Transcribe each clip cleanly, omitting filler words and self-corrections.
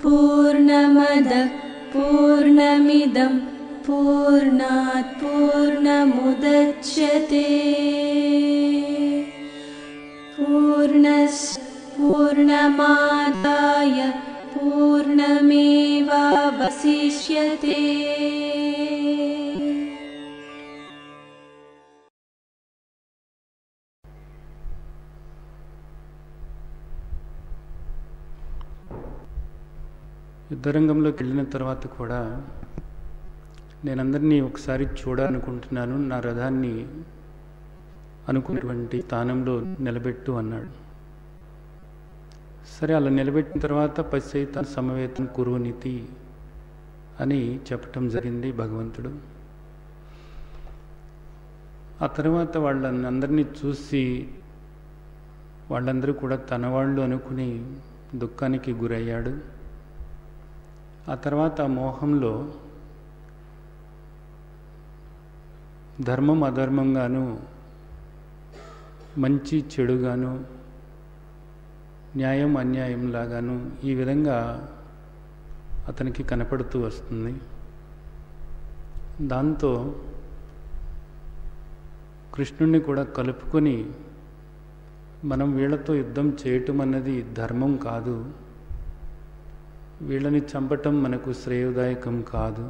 पूर्णमदः पूर्णमिदं पूर्णात् पूर्णमुदच्यते पूर्णमादाय पूर्णमेवावशिष्यते। యుద్ధరంగంలోకి వెళ్ళిన తర్వాత కూడా నేనందరినీ ఒకసారి చూడాలనుకుంటున్నాను, నా రథాన్ని అనుకున్నటువంటి స్థానంలో నిలబెట్టు అన్నాడు. సరే, అలా నిలబెట్టిన తర్వాత పశ్చైతాన్ సమవేతం కురునితి అని చెప్పటం జరిగింది భగవంతుడు. ఆ తర్వాత వాళ్ళందరినీ చూసి వాళ్ళందరూ కూడా తన వాళ్ళు అనుకుని దుఃఖానికి గురయ్యాడు. ఆ తర్వాత ఆ మోహంలో ధర్మం అధర్మంగాను, మంచి చెడుగాను, న్యాయం అన్యాయంలాగాను ఈ విధంగా అతనికి కనపడుతూ వస్తుంది. దాంతో కృష్ణుణ్ణి కూడా కలుపుకొని మనం వీళ్ళతో యుద్ధం చేయటం అన్నది ధర్మం కాదు, వీళ్ళని చంపటం మనకు శ్రేయోదాయకం కాదు,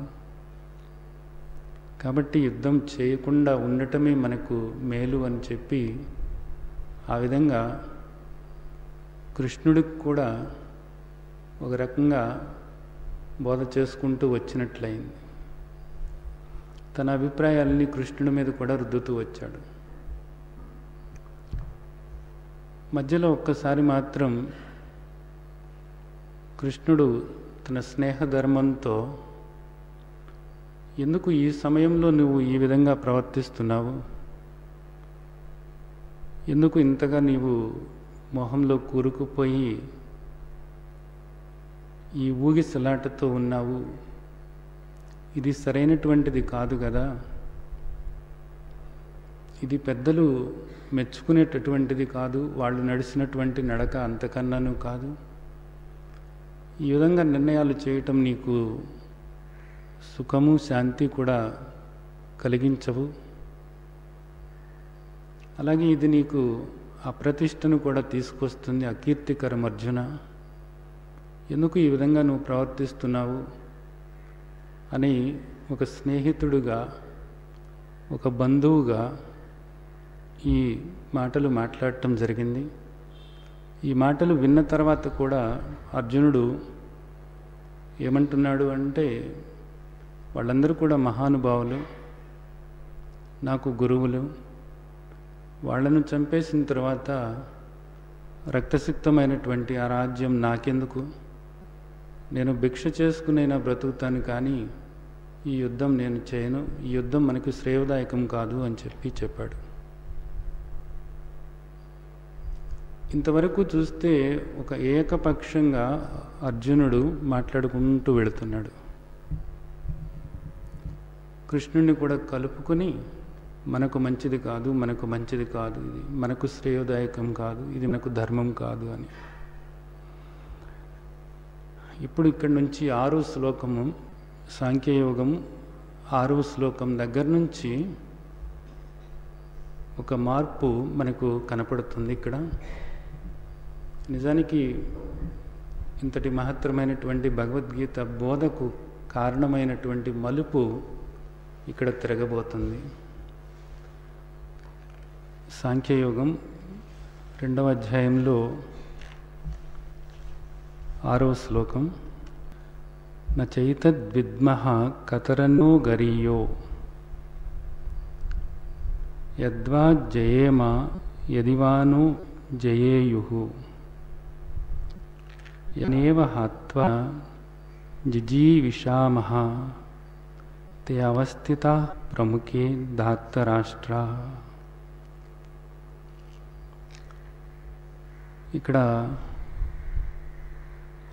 కాబట్టి యుద్ధం చేయకుండా ఉండటమే మనకు మేలు అని చెప్పి ఆ విధంగా కృష్ణుడికి కూడా ఒక రకంగా బోధ చేసుకుంటూ వచ్చినట్లయింది. తన అభిప్రాయాలని కృష్ణుడి మీద కూడా రుద్దుతూ వచ్చాడు. మధ్యలో ఒక్కసారి మాత్రం కృష్ణుడు తన స్నేహధర్మంతో, ఎందుకు ఈ సమయంలో నువ్వు ఈ విధంగా ప్రవర్తిస్తున్నావు, ఎందుకు ఇంతగా నీవు మోహంలో కూరుకుపోయి ఈ ఊగిసలాటతో ఉన్నావు, ఇది సరైనటువంటిది కాదు కదా, ఇది పెద్దలు మెచ్చుకునేటటువంటిది కాదు, వాళ్ళు నడిచినటువంటి నడక అంతకన్నాను కాదు, ఈ విధంగా నిర్ణయాలు చేయటం నీకు సుఖము శాంతి కూడా కలిగించవు, అలాగే ఇది నీకు అప్రతిష్టను కూడా తీసుకొస్తుంది, అకీర్తికరం అర్జున, ఎందుకు ఈ విధంగా నువ్వు ప్రవర్తిస్తున్నావు అని ఒక స్నేహితుడుగా, ఒక బంధువుగా ఈ మాటలు మాట్లాడటం జరిగింది. ఈ మాటలు విన్న తర్వాత కూడా అర్జునుడు ఏమంటున్నాడు అంటే, వాళ్ళందరూ కూడా మహానుభావులు, నాకు గురువులు, వాళ్ళను చంపేసిన తర్వాత రక్తసిక్తమైనటువంటి ఆ రాజ్యం నాకెందుకు, నేను భిక్ష చేసుకునైనా బ్రతుకుతాను, కానీ ఈ యుద్ధం నేను చేయను, ఈ యుద్ధం మనకు శ్రేయోదాయకం కాదు అని చెప్పాడు. ఇంతవరకు చూస్తే ఒక ఏకపక్షంగా అర్జునుడు మాట్లాడుకుంటూ వెళుతున్నాడు. కృష్ణుడిని కూడా కలుపుకొని మనకు మంచిది కాదు, మనకు మంచిది కాదు, ఇది మనకు శ్రేయోదాయకం కాదు, ఇది మనకు ధర్మం కాదు అని. ఇప్పుడు ఇక్కడి నుంచి 6వ శ్లోకము సాంఖ్యయోగము 6వ శ్లోకం దగ్గర నుంచి ఒక మార్పు మనకు కనపడుతుంది. ఇక్కడ నిజానికి ఇంతటి మహత్తరమైనటువంటి భగవద్గీత బోధకు కారణమైనటువంటి మలుపు ఇక్కడ తిరగబోతుంది. సాంఖ్యయోగం 2వ అధ్యాయంలో 6వ శ్లోకం, నచైతద్విద్మః కతరన్నో గరీయో యద్వా జయేమ యదివానో జయేయుః యనేవ హత్వా జిజీవిషామః తే అవస్థితాః ప్రముఖే ధార్తరాష్ట్రాః. ఇక్కడ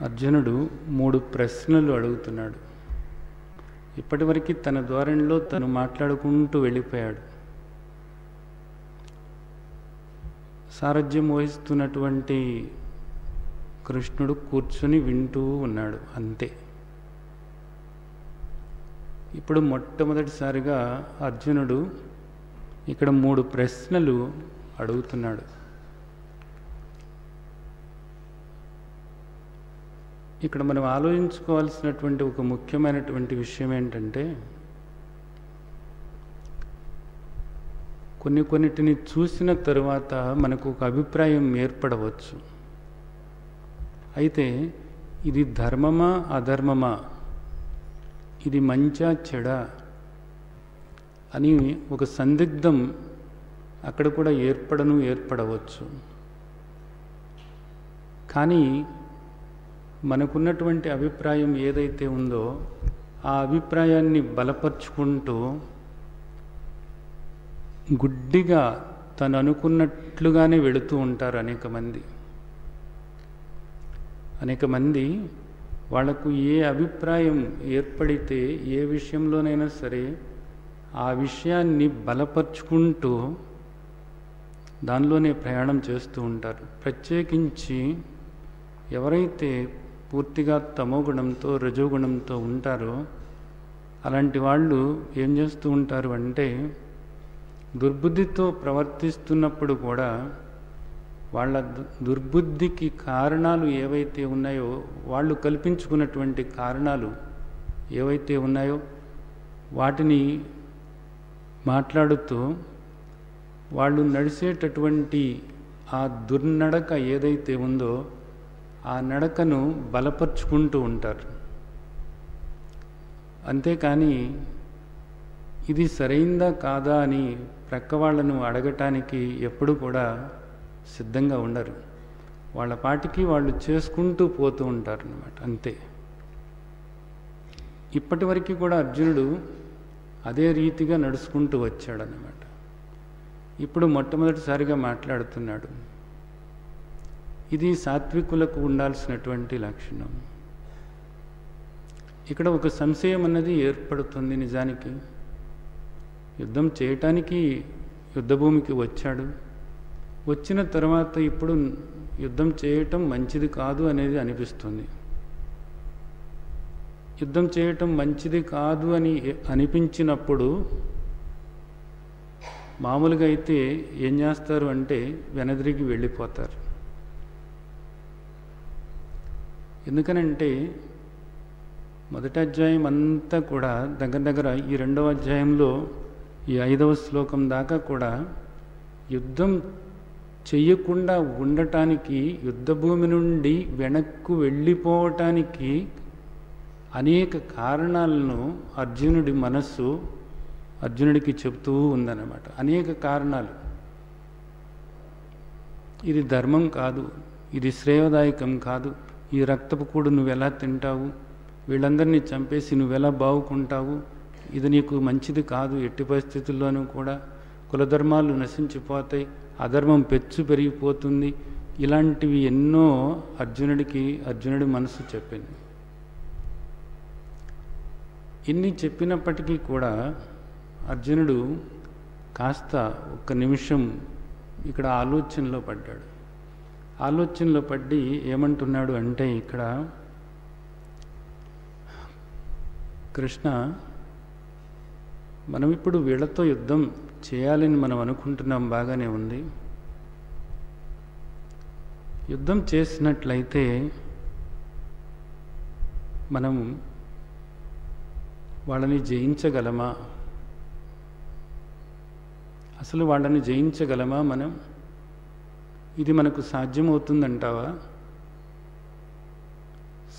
అర్జునుడు 3 ప్రశ్నలు అడుగుతున్నాడు. ఇప్పటివరకు తన ధోరణిలో తను మాట్లాడుకుంటూ వెళ్ళిపోయాడు. సారథ్యం వహిస్తున్నటువంటి కృష్ణుడు కూర్చుని వింటూ ఉన్నాడు, అంతే. ఇప్పుడు మొట్టమొదటిసారిగా అర్జునుడు ఇక్కడ 3 ప్రశ్నలు అడుగుతున్నాడు. ఇక్కడ మనం ఆలోచించుకోవాల్సినటువంటి ఒక ముఖ్యమైనటువంటి విషయం ఏంటంటే, కొన్నిటిని చూసిన తరువాత మనకు ఒక అభిప్రాయం ఏర్పడవచ్చు. అయితే ఇది ధర్మమా అధర్మమా, ఇది మంచా చెడా అని ఒక సందిగ్ధం అక్కడ కూడా ఏర్పడవచ్చు. కానీ మనకున్నటువంటి అభిప్రాయం ఏదైతే ఉందో ఆ అభిప్రాయాన్ని బలపరుచుకుంటూ గుడ్డిగా తను అనుకున్నట్లుగానే వెళుతూ ఉంటారు అనేక మంది. వాళ్లకు ఏ అభిప్రాయం ఏర్పడితే ఏ విషయంలోనైనా సరే ఆ విషయాన్ని బలపరుచుకుంటూ దానిలోనే ప్రయాణం చేస్తూ ఉంటారు. ప్రత్యేకించి ఎవరైతే పూర్తిగా తమోగుణంతో రజోగుణంతో ఉంటారో అలాంటి వాళ్ళు ఏం చేస్తూ ఉంటారు అంటే, దుర్బుద్ధితో ప్రవర్తిస్తున్నప్పుడు కూడా వాళ్ళ దుర్బుద్ధికి కారణాలు ఏవైతే ఉన్నాయో, వాళ్ళు కల్పించుకున్నటువంటి కారణాలు ఏవైతే ఉన్నాయో వాటిని మాట్లాడుతూ వాళ్ళు నడిచేటటువంటి ఆ దుర్నడక ఏదైతే ఉందో ఆ నడకను బలపరుచుకుంటూ ఉంటారు. అంతేకాని ఇది సరైందా కాదా అని ప్రక్క వాళ్ళను అడగటానికి ఎప్పుడు కూడా సిద్ధంగా ఉండరు. వాళ్ళ పాటికి వాళ్ళు చేసుకుంటూ పోతూ ఉంటారు అన్నమాట, అంతే. ఇప్పటి వరకు కూడా అర్జునుడు అదే రీతిగా నడుచుకుంటూ వచ్చాడన్నమాట. ఇప్పుడు మొట్టమొదటిసారిగా మాట్లాడుతున్నాడు. ఇది సాత్వికులకు ఉండాల్సినటువంటి లక్షణం. ఇక్కడ ఒక సంశయం అన్నది ఏర్పడుతుంది. నిజానికి యుద్ధం చేయటానికి యుద్ధభూమికి వచ్చాడు. వచ్చిన తర్వాత ఇప్పుడు యుద్ధం చేయటం మంచిది కాదు అనేది అనిపిస్తుంది. యుద్ధం చేయటం మంచిది కాదు అని అనిపించినప్పుడు మామూలుగా అయితే ఏం చేస్తారు అంటే వెనదిరిగి వెళ్ళిపోతారు. ఎందుకనంటే మొదటి అధ్యాయం అంతా కూడా దగ్గర ఈ 2వ అధ్యాయంలో ఈ 5వ శ్లోకం దాకా కూడా యుద్ధం చెయ్యకుండా ఉండటానికి, యుద్ధభూమి నుండి వెనక్కు వెళ్ళిపోవటానికి అనేక కారణాలను అర్జునుడి మనస్సు అర్జునుడికి చెప్తూ ఉందన్నమాట. అనేక కారణాలు. ఇది ధర్మం కాదు, ఇది శ్రేయోదాయకం కాదు, ఈ రక్తపు కూడు నువ్వెలా తింటావు, వీళ్ళందరినీ చంపేసి నువ్వెలా బావుకుంటావు, ఇది నీకు మంచిది కాదు, ఎట్టి పరిస్థితుల్లోనూ కూడా కులధర్మాలు నశించిపోతాయి, అధర్మం పెచ్చు పెరిగిపోతుంది. ఇలాంటివి ఎన్నో అర్జునుడి మనసు చెప్పింది. ఇన్ని చెప్పినప్పటికీ కూడా అర్జునుడు కాస్త ఒక్క నిమిషం ఇక్కడ ఆలోచనలో పడ్డాడు. ఆలోచనలో పడి ఏమంటున్నాడు అంటే, ఇక్కడ కృష్ణ, మనం ఇప్పుడు వీళ్ళతో యుద్ధం చేయాలని మనం అనుకుంటున్నాం, బాగానే ఉంది. యుద్ధం చేసినట్లయితే మనం వాళ్ళని జయించగలమా? అసలు వాళ్ళని జయించగలమా మనం? ఇది మనకు సాధ్యమవుతుందంటావా?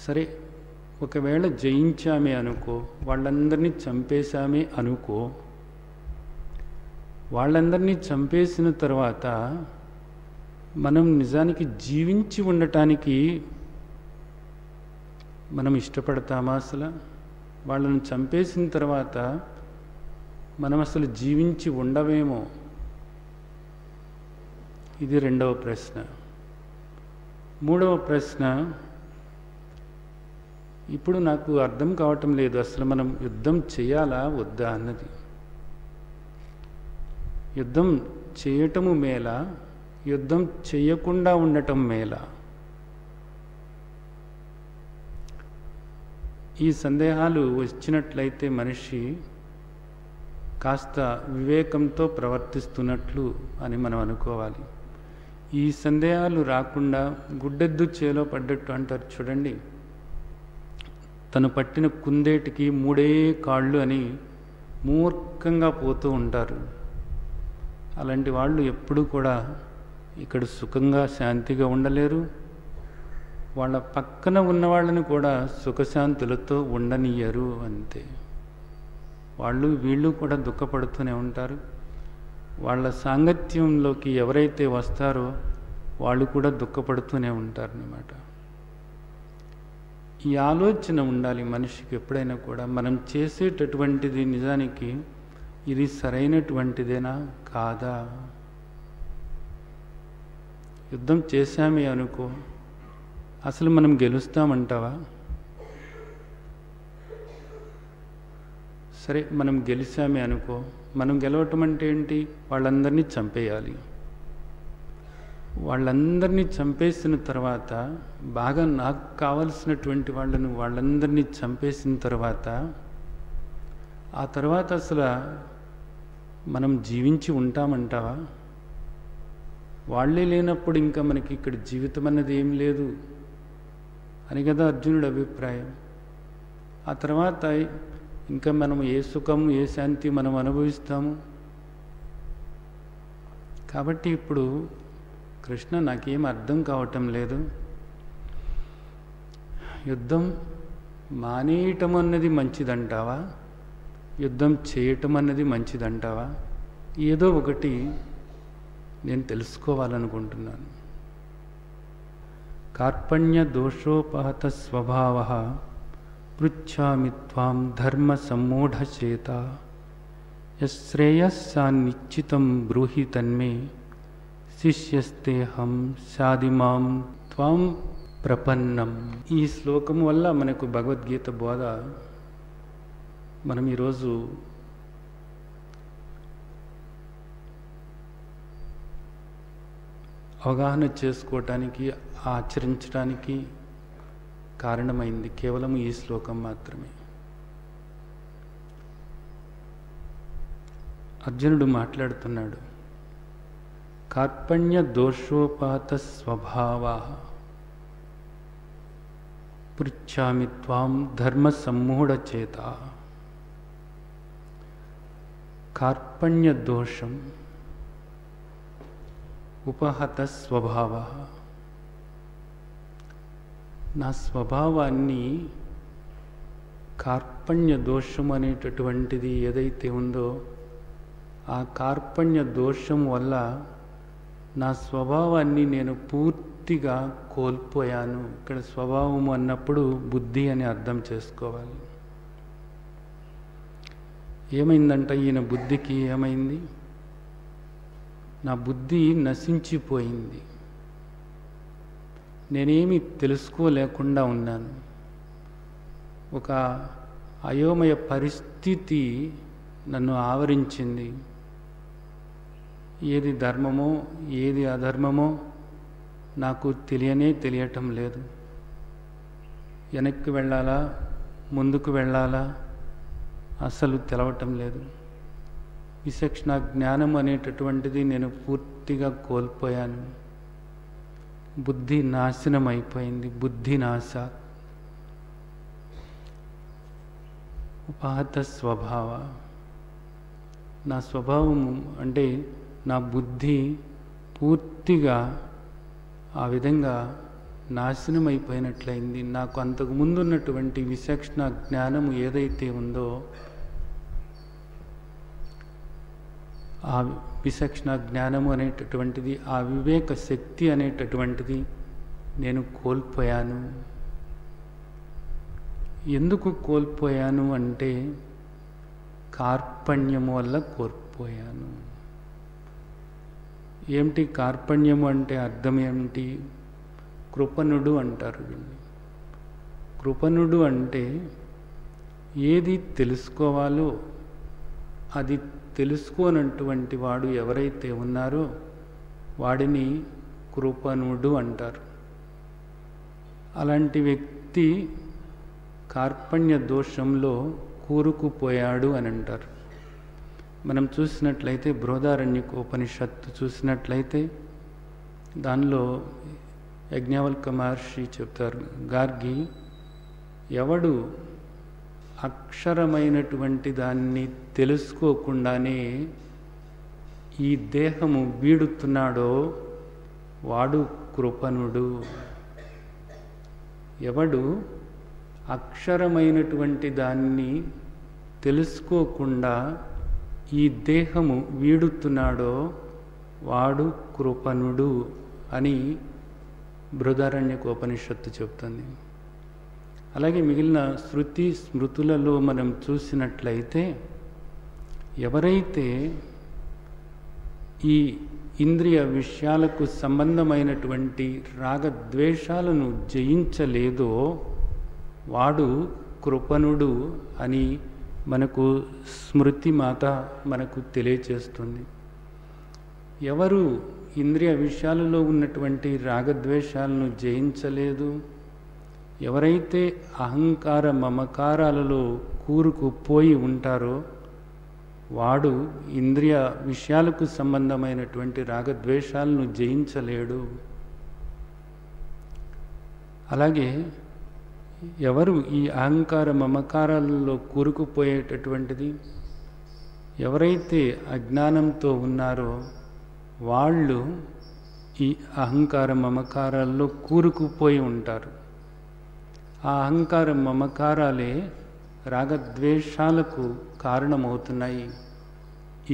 సరే, ఒకవేళ జయించామే అనుకో, వాళ్ళందరినీ చంపేశామే అనుకో, వాళ్ళందరినీ చంపేసిన తర్వాత మనం నిజానికి జీవించి ఉండటానికి మనం ఇష్టపడతామా? అసలు వాళ్ళని చంపేసిన తర్వాత మనం అసలు జీవించి ఉండవేమో. ఇది 2వ ప్రశ్న. 3వ ప్రశ్న, ఇప్పుడు నాకు అర్థం కావటం లేదు, అసలు మనం యుద్ధం చేయాలా వద్దా అన్నది. యుద్ధం చేయటము మేలా, యుద్ధం చెయ్యకుండా ఉండటం మేలా? ఈ సందేహాలు వచ్చినట్లయితే మనిషి కాస్త వివేకంతో ప్రవర్తిస్తున్నట్లు అని మనం అనుకోవాలి. ఈ సందేహాలు రాకుండా గుడ్డెద్దు చేలో పడ్డట్టు అంటారు చూడండి. తను పట్టిన కుందేటికి 3 కాళ్ళు అని మూర్ఖంగా పోతూ ఉంటారు. అలాంటి వాళ్ళు ఎప్పుడూ కూడా ఇక్కడ సుఖంగా శాంతిగా ఉండలేరు. వాళ్ళ పక్కన ఉన్న వాళ్ళని కూడా సుఖశాంతులతో ఉండనియ్యరు. అంతే. వీళ్ళు కూడా దుఃఖపడుతూనే ఉంటారు. వాళ్ళ సాంగత్యంలోకి ఎవరైతే వస్తారో వాళ్ళు కూడా దుఃఖపడుతూనే ఉంటారన్నమాట. ఈ ఆలోచన ఉండాలి మనిషికి ఎప్పుడైనా కూడా. మనం చేసేటటువంటిది నిజానికి ఇది సరైనటువంటిదేనా కాదా? యుద్ధం చేశామే అనుకో, అసలు మనం గెలుస్తామంటావా? సరే, మనం గెలిచామే అనుకో, మనం గెలవటం అంటే ఏంటి? వాళ్ళందరినీ చంపేయాలి. వాళ్ళందరినీ చంపేసిన తర్వాత, బాగా నాకు కావలసినటువంటి వాళ్ళందరినీ చంపేసిన తర్వాత, ఆ తర్వాత అసలు మనం జీవించి ఉంటామంటావా? వాళ్ళే లేనప్పుడు ఇంకా మనకి ఇక్కడ జీవితం అన్నది ఏం లేదు అని కదా అర్జునుడి అభిప్రాయం. ఆ తర్వాత ఇంకా మనం ఏ సుఖం ఏ శాంతి మనం అనుభవిస్తాము? కాబట్టి ఇప్పుడు కృష్ణ, నాకేం అర్థం కావటం లేదు. యుద్ధం మానేయటం అన్నది మంచిదంటావా? యుద్ధం చేయటం అన్నది మంచిదంటావా? ఏదో ఒకటి నేను తెలుసుకోవాలనుకుంటున్నాను. కార్పణ్య దోషోపహత స్వభావః పృచ్ఛామి త్వాం ధర్మ సమ్మూఢచేత యశ్రేయస్సాన్నిశ్చితం బ్రూహి తన్మే శిష్యస్తేహం శాదిమాం త్వాం ప్రపన్నం. ఈ శ్లోకం వల్ల మనకు భగవద్గీత బోధ మనం ఈరోజు అవగాహన చేసుకోవటానికి, ఆచరించడానికి కారణమైంది కేవలం ఈ శ్లోకం మాత్రమే. అర్జునుడు మాట్లాడుతున్నాడు, కార్పణ్య దోషోపాత స్వభావః పృచ్ఛామి త్వాం ధర్మ సమ్మూఢచేత. కార్పణ్య దోషం, ఉపహత స్వభావ. నా స్వభావాన్ని కార్పణ్య దోషం అనేటటువంటిది ఏదైతే ఉందో, ఆ కార్పణ్య దోషం వల్ల నా స్వభావాన్ని నేను పూర్తిగా కోల్పోయాను. ఇక్కడ స్వభావము అన్నప్పుడు బుద్ధి అని అర్థం చేసుకోవాలి. ఏమైందంట ఈయన బుద్ధికి? ఏమైంది? నా బుద్ధి నశించిపోయింది. నేనేమి తెలుసుకోలేకుండా ఉన్నాను. ఒక అయోమయ పరిస్థితి నన్ను ఆవరించింది. ఏది ధర్మమో ఏది అధర్మమో నాకు తెలియటం లేదు. వెనక్కి వెళ్ళాలా ముందుకు వెళ్ళాలా అసలు తెలవటం లేదు. విచక్షణ జ్ఞానం అనేటటువంటిది నేను పూర్తిగా కోల్పోయాను. బుద్ధి నాశనం అయిపోయింది. బుద్ధి నాశ. ఉపహత స్వభావ. నా స్వభావం అంటే నా బుద్ధి పూర్తిగా ఆ విధంగా నాశనం అయిపోయినట్లయింది. నాకు అంతకు ముందు ఉన్నటువంటి విచక్షణ జ్ఞానము ఏదైతే ఉందో, ఆ విచక్షణ జ్ఞానము అనేటటువంటిది, ఆ వివేక శక్తి అనేటటువంటిది నేను కోల్పోయాను. ఎందుకు కోల్పోయాను అంటే కార్పణ్యము వల్ల కోల్పోయాను. ఏమిటి కార్పణ్యము అంటే అర్థం ఏమిటి? కృపణుడు అంటారు వీళ్ళు. కృపణుడు అంటే ఏది తెలుసుకోవాలో అది తెలుసుకోనటువంటి వాడు ఎవరైతే ఉన్నారో వాడిని కృపణుడు అంటారు. అలాంటి వ్యక్తి కార్పణ్య దోషంలో కూరుకుపోయాడు అని అంటారు. మనం చూసినట్లయితే బృహదారణ్యకోపనిషత్తు చూసినట్లయితే దానిలో యజ్ఞవల్క మహర్షి చెప్తారు, గార్గి, ఎవడు అక్షరమైనటువంటి దాన్ని తెలుసుకోకుండానే ఈ దేహము వీడుతున్నాడో వాడు కృపణుడు. ఎవడు అక్షరమైనటువంటి దాన్ని తెలుసుకోకుండా ఈ దేహము వీడుతున్నాడో వాడు కృపణుడు అని బృహదారణ్యకోపనిషత్తు చెప్తుంది. అలాగే మిగిలిన శృతి స్మృతులలో మనం చూసినట్లయితే ఎవరైతే ఈ ఇంద్రియ విషయాలకు సంబంధమైనటువంటి రాగద్వేషాలను జయించలేదో వాడు కృపణుడు అని మనకు స్మృతి మాత మనకు తెలియచేస్తుంది. ఎవరు ఇంద్రియ విషయాలలో ఉన్నటువంటి రాగద్వేషాలను జయించలేదు, ఎవరైతే అహంకార మమకారాలలో కూరుకుపోయి ఉంటారో వాడు ఇంద్రియ విషయాలకు సంబంధమైనటువంటి రాగద్వేషాలను జయించలేడు. అలాగే ఎవరు ఈ అహంకార మమకారాలలో కూరుకుపోయేటటువంటిది, ఎవరైతే అజ్ఞానంతో ఉన్నారో వాళ్ళు ఈ అహంకార మమకారాల్లో కూరుకుపోయి ఉంటారు. ఆ అహంకార మమకారాలే రాగద్వేషాలకు కారణమవుతున్నాయి.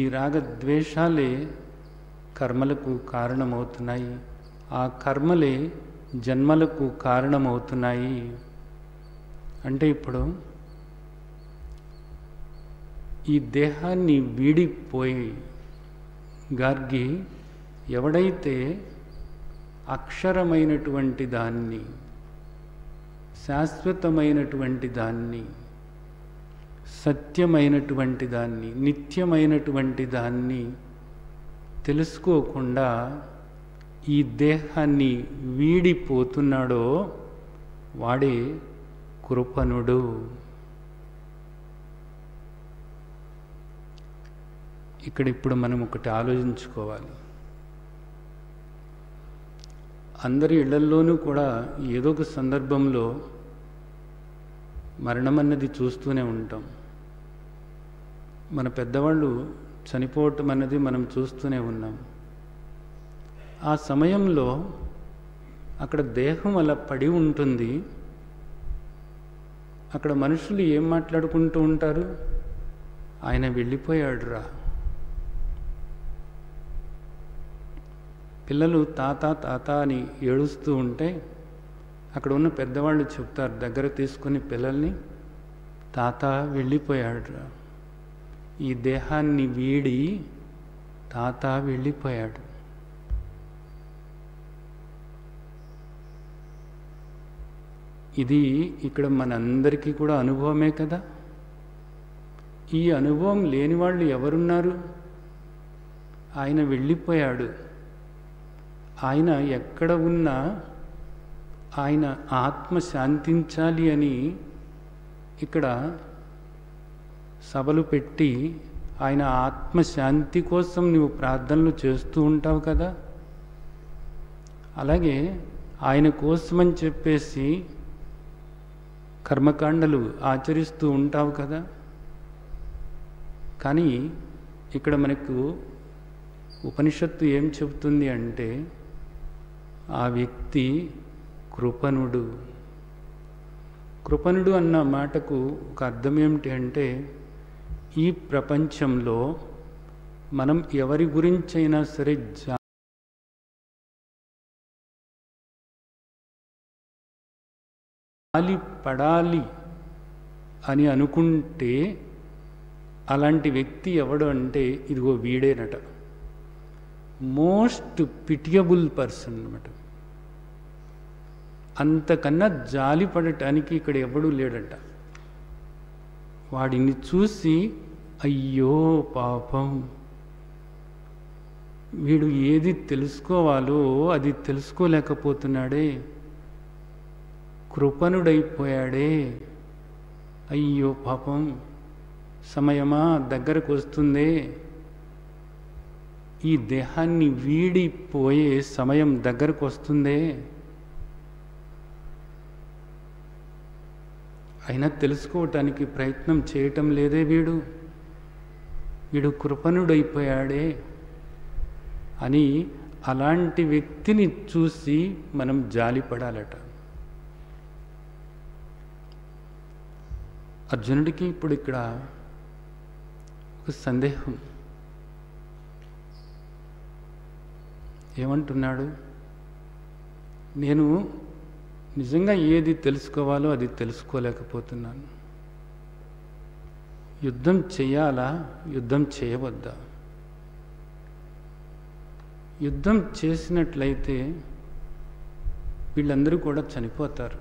ఈ రాగద్వేషాలే కర్మలకు కారణమవుతున్నాయి. ఆ కర్మలే జన్మలకు కారణమవుతున్నాయి. అంటే ఇప్పుడు ఈ దేహాన్ని వీడిపోయి గార్గి ఎవడైతే అక్షరమైనటువంటి దాన్ని, శాశ్వతమైనటువంటి దాన్ని, సత్యమైనటువంటి దాన్ని, నిత్యమైనటువంటి దాన్ని తెలుసుకోకుండా ఈ దేహాన్ని వీడిపోతున్నాడో వాడే కృపణుడు. ఇక్కడ ఇప్పుడు మనం ఒకటి ఆలోచించుకోవాలి. అందరి ఇళ్లల్లోనూ కూడా ఏదో ఒక సందర్భంలో మరణం అన్నది చూస్తూనే ఉంటాం. మన పెద్దవాళ్ళు చనిపోవటం అన్నది మనం చూస్తూనే ఉన్నాం. ఆ సమయంలో అక్కడ దేహం అలా పడి ఉంటుంది. అక్కడ మనుషులు ఏం మాట్లాడుకుంటూ ఉంటారు? ఆయన వెళ్ళిపోయాడు రా. పిల్లలు తాత తాత అని ఏడుస్తూ ఉంటే అక్కడ ఉన్న పెద్దవాళ్ళు చెప్తారు, దగ్గర తీసుకుని పిల్లల్ని, తాత వెళ్ళిపోయాడు రా, ఈ దేహాన్ని వీడి తాత వెళ్ళిపోయాడు. ఇది ఇక్కడ మనందరికీ కూడా అనుభవమే కదా. ఈ అనుభవం లేని వాళ్ళు ఎవరున్నారు? ఆయన వెళ్ళిపోయాడు. ఆయన ఎక్కడ ఉన్నా ఆయన ఆత్మ శాంతించాలి అని ఇక్కడ సభలు పెట్టి ఆయన ఆత్మశాంతి కోసం నువ్వు ప్రార్థనలు చేస్తూ ఉంటావు కదా. అలాగే ఆయన కోసమని చెప్పేసి కర్మకాండలు ఆచరిస్తూ ఉంటావు కదా. కానీ ఇక్కడ మనకు ఉపనిషత్తు ఏం చెబుతుంది అంటే ఆ వ్యక్తి కృపణుడు. కృపణుడు అన్న మాటకు ఒక అర్థం ఏమిటి అంటే ఈ ప్రపంచంలో మనం ఎవరి గురించైనా సరే జాలి పడాలి అని అనుకుంటే అలాంటి వ్యక్తి ఎవడు అంటే ఇదిగో వీడేనట. మోస్ట్ పిటియబుల్ పర్సన్ అన్నమాట. అంతకన్నా జాలి పడటానికి ఇక్కడ ఎవడూ లేడట. వాడిని చూసి అయ్యో పాపం వీడు ఏది తెలుసుకోవాలో అది తెలుసుకోలేకపోతున్నాడే, కృపణుడైపోయాడే. అయ్యో పాపం, సమయమా దగ్గరకు వస్తుందే, ఈ దేహాన్ని వీడిపోయే సమయం దగ్గరకు వస్తుందే, అయినా తెలుసుకోవటానికి ప్రయత్నం చేయటం లేదే వీడు కృపణుడైపోయాడే అని అలాంటి వ్యక్తిని చూసి మనం జాలిపడాలట. అర్జునుడికి ఇప్పుడు ఇక్కడ ఒక సందేహం. ఏమంటున్నాడు? నేను నిజంగా ఏది తెలుసుకోవాలో అది తెలుసుకోలేకపోతున్నాను. యుద్ధం చేయాలా, యుద్ధం చేయవద్దా? యుద్ధం చేసినట్లయితే వీళ్ళందరూ కూడా చనిపోతారు.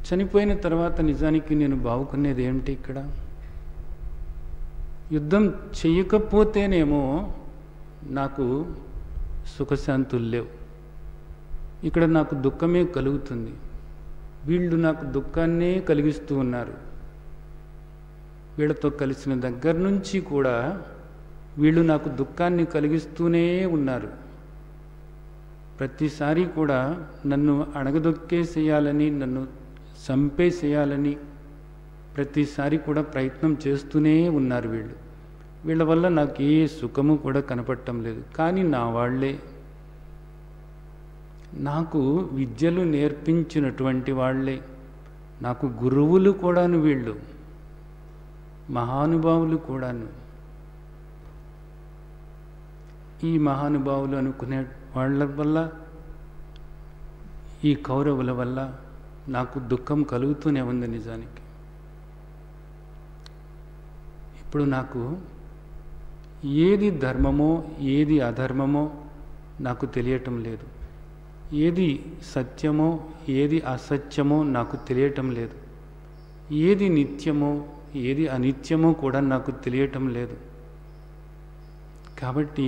చనిపోయిన తర్వాత నిజానికి నేను బావుకునేది ఏమిటి? ఇక్కడ యుద్ధం చేయకపోతేనేమో నాకు సుఖశాంతులు లేవు, ఇక్కడ నాకు దుఃఖమే కలుగుతుంది. వీళ్ళు నాకు దుఃఖాన్నే కలిగిస్తూ ఉన్నారు. వీళ్ళతో కలిసిన దగ్గర నుంచి కూడా వీళ్ళు నాకు దుఃఖాన్ని కలిగిస్తూనే ఉన్నారు. ప్రతిసారి కూడా నన్ను అణగదొక్కేసేయాలని, నన్ను చంపేసేయాలని ప్రతిసారి కూడా ప్రయత్నం చేస్తూనే ఉన్నారు. వీళ్ళ వల్ల నాకు ఏ సుఖము కూడా కనపడటం లేదు. కానీ నా వాళ్ళే, నాకు విద్యలు నేర్పించినటువంటి వాళ్ళే, నాకు గురువులు కూడాను, వీళ్ళు మహానుభావులు కూడాను. ఈ మహానుభావులు అనుకునే వాళ్ళ వల్ల, ఈ కౌరవుల వల్ల నాకు దుఃఖం కలుగుతూనే ఉంది నిజానికి. ఇప్పుడు నాకు ఏది ధర్మమో ఏది అధర్మమో నాకు తెలియటం లేదు. ఏది సత్యమో ఏది అసత్యమో నాకు తెలియటం లేదు. ఏది నిత్యమో ఏది అనిత్యమో కూడా నాకు తెలియటం లేదు. కాబట్టి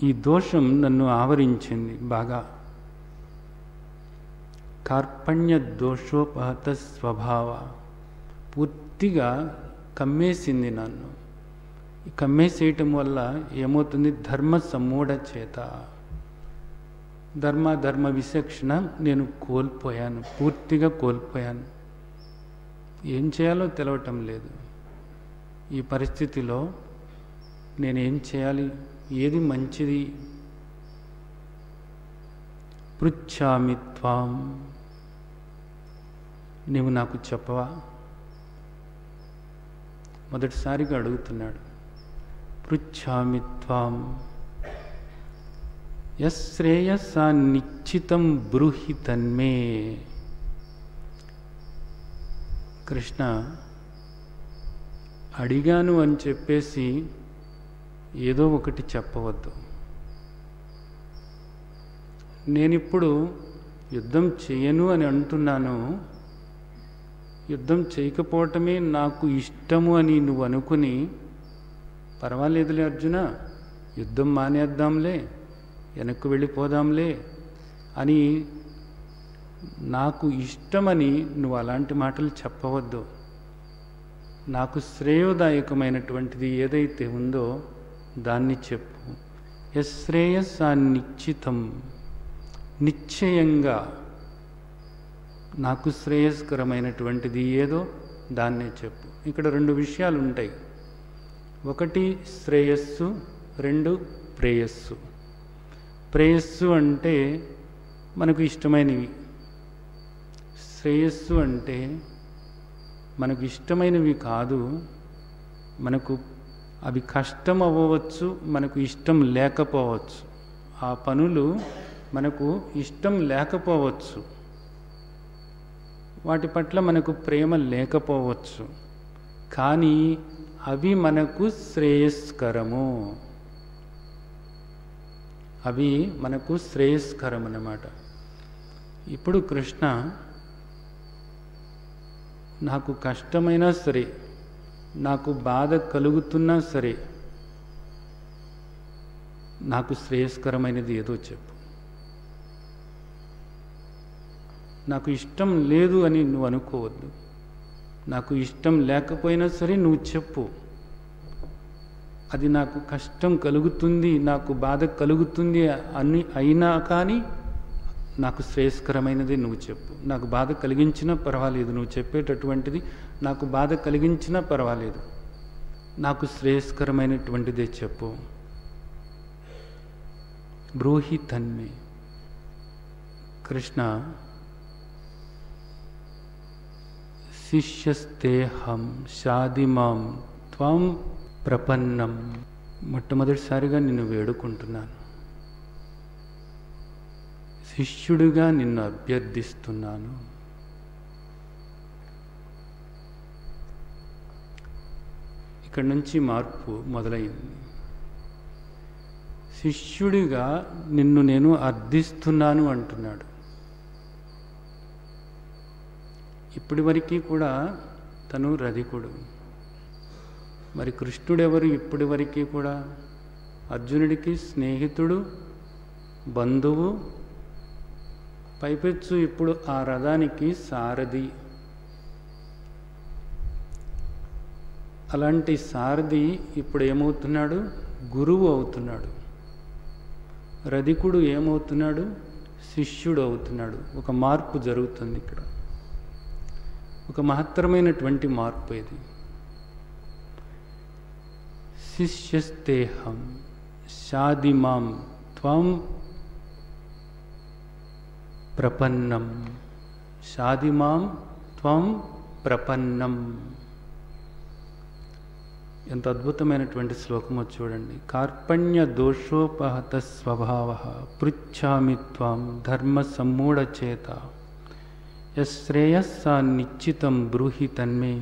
ఈ దోషం నన్ను ఆవరించింది బాగా. కార్పణ్య దోషోపహత స్వభావ పూర్తిగా కమ్మేసింది నన్ను. కమ్మేసేయటం వల్ల ఏమవుతుంది? ధర్మ సమ్మూఢ చేత, ధర్మ విచక్షణ నేను కోల్పోయాను, పూర్తిగా కోల్పోయాను. ఏం చేయాలో తెలవటం లేదు. ఈ పరిస్థితిలో నేనేం చేయాలి? ఏది మంచిది? పృచ్ఛామి త్వాం, నీవు నాకు చెప్పవా? మొదటిసారిగా అడుగుతున్నాడు. పృచ్ఛామి త్వాం యశ్రేయసా నిశ్చితం బ్రూహి తన్మే. కృష్ణ, అడిగాను అని చెప్పేసి ఏదో ఒకటి చెప్పవద్దు. నేనిప్పుడు యుద్ధం చేయను అని అంటున్నాను. యుద్ధం చేయకపోవటమే నాకు ఇష్టము అని నువ్వు అనుకుని, పర్వాలేదులే అర్జున, యుద్ధం మానేద్దాంలే, వెనక్కు వెళ్ళిపోదాంలే అని నాకు ఇష్టమని నువ్వు అలాంటి మాటలు చెప్పవద్దు. నాకు శ్రేయోదాయకమైనటువంటిది ఏదైతే ఉందో దాన్ని చెప్పు. యశ్రేయస్సా నిశ్చితం, నిశ్చయంగా నాకు శ్రేయస్కరమైనటువంటిది ఏదో దాన్నే చెప్పు. ఇక్కడ రెండు విషయాలు ఉంటాయి. ఒకటి శ్రేయస్సు, రెండు ప్రేయస్సు. ప్రేయస్సు అంటే మనకు ఇష్టమైనవి, శ్రేయస్సు అంటే మనకు ఇష్టమైనవి కాదు. మనకు అవి కష్టం అవ్వవచ్చు, మనకు ఇష్టం లేకపోవచ్చు. ఆ పనులు మనకు ఇష్టం లేకపోవచ్చు, వాటి పట్ల మనకు ప్రేమ లేకపోవచ్చు. కానీ అవి మనకు శ్రేయస్కరము, అవి మనకు శ్రేయస్కరం అన్నమాట. ఇప్పుడు కృష్ణ, నాకు కష్టమైనా సరే, నాకు బాధ కలుగుతున్నా సరే, నాకు శ్రేయస్కరమైనది ఏదో చెప్పు. నాకు ఇష్టం లేదు అని నువ్వు అనుకోవద్దు. నాకు ఇష్టం లేకపోయినా సరే నువ్వు చెప్పు. అది నాకు కష్టం కలుగుతుంది, నాకు బాధ కలుగుతుంది అని అయినా కానీ నాకు శ్రేయస్కరమైనది నువ్వు చెప్పు. నాకు బాధ కలిగించినా పర్వాలేదు, నువ్వు చెప్పేటటువంటిది నాకు బాధ కలిగించినా పర్వాలేదు, నాకు శ్రేయస్కరమైనటువంటిదే చెప్పు. బ్రూహి తన్మే. కృష్ణ, శిష్యస్తేహం షాదిమాం త్వం ప్రపన్నం. మొట్టమొదటిసారిగా నిన్ను వేడుకుంటున్నాను, శిష్యుడిగా నిన్ను అభ్యర్థిస్తున్నాను. ఇక్కడి నుంచి మార్పు మొదలైంది. శిష్యుడిగా నిన్ను నేను అర్థిస్తున్నాను అంటున్నాడు. ఇప్పటి వరకు కూడా తను రధికుడు. మరి కృష్ణుడెవరు? ఇప్పటి వరకు కూడా అర్జునుడికి స్నేహితుడు, బంధువు, పైపెచ్చు ఇప్పుడు ఆ రథానికి సారథి. అలాంటి సారథి ఇప్పుడు ఏమవుతున్నాడు? గురువు అవుతున్నాడు. రధికుడు ఏమవుతున్నాడు? శిష్యుడు అవుతున్నాడు. ఒక మార్పు జరుగుతుంది ఇక్కడ, ఒక మహత్తరమైనటువంటి మార్పు ఇది. శిష్యస్తేహం షాదిమాం త్వం ప్రపన్నం. షాదిమాం త్వం ప్రపన్నం. ఎంత అద్భుతమైనటువంటి శ్లోకమో చూడండి. కార్పణ్య దోషోపహత స్వభావ పృచ్ఛామి త్వం ధర్మ సమ్మూఢచేత యశ్రేయస్స నిశ్చితం బ్రూహి తన్మే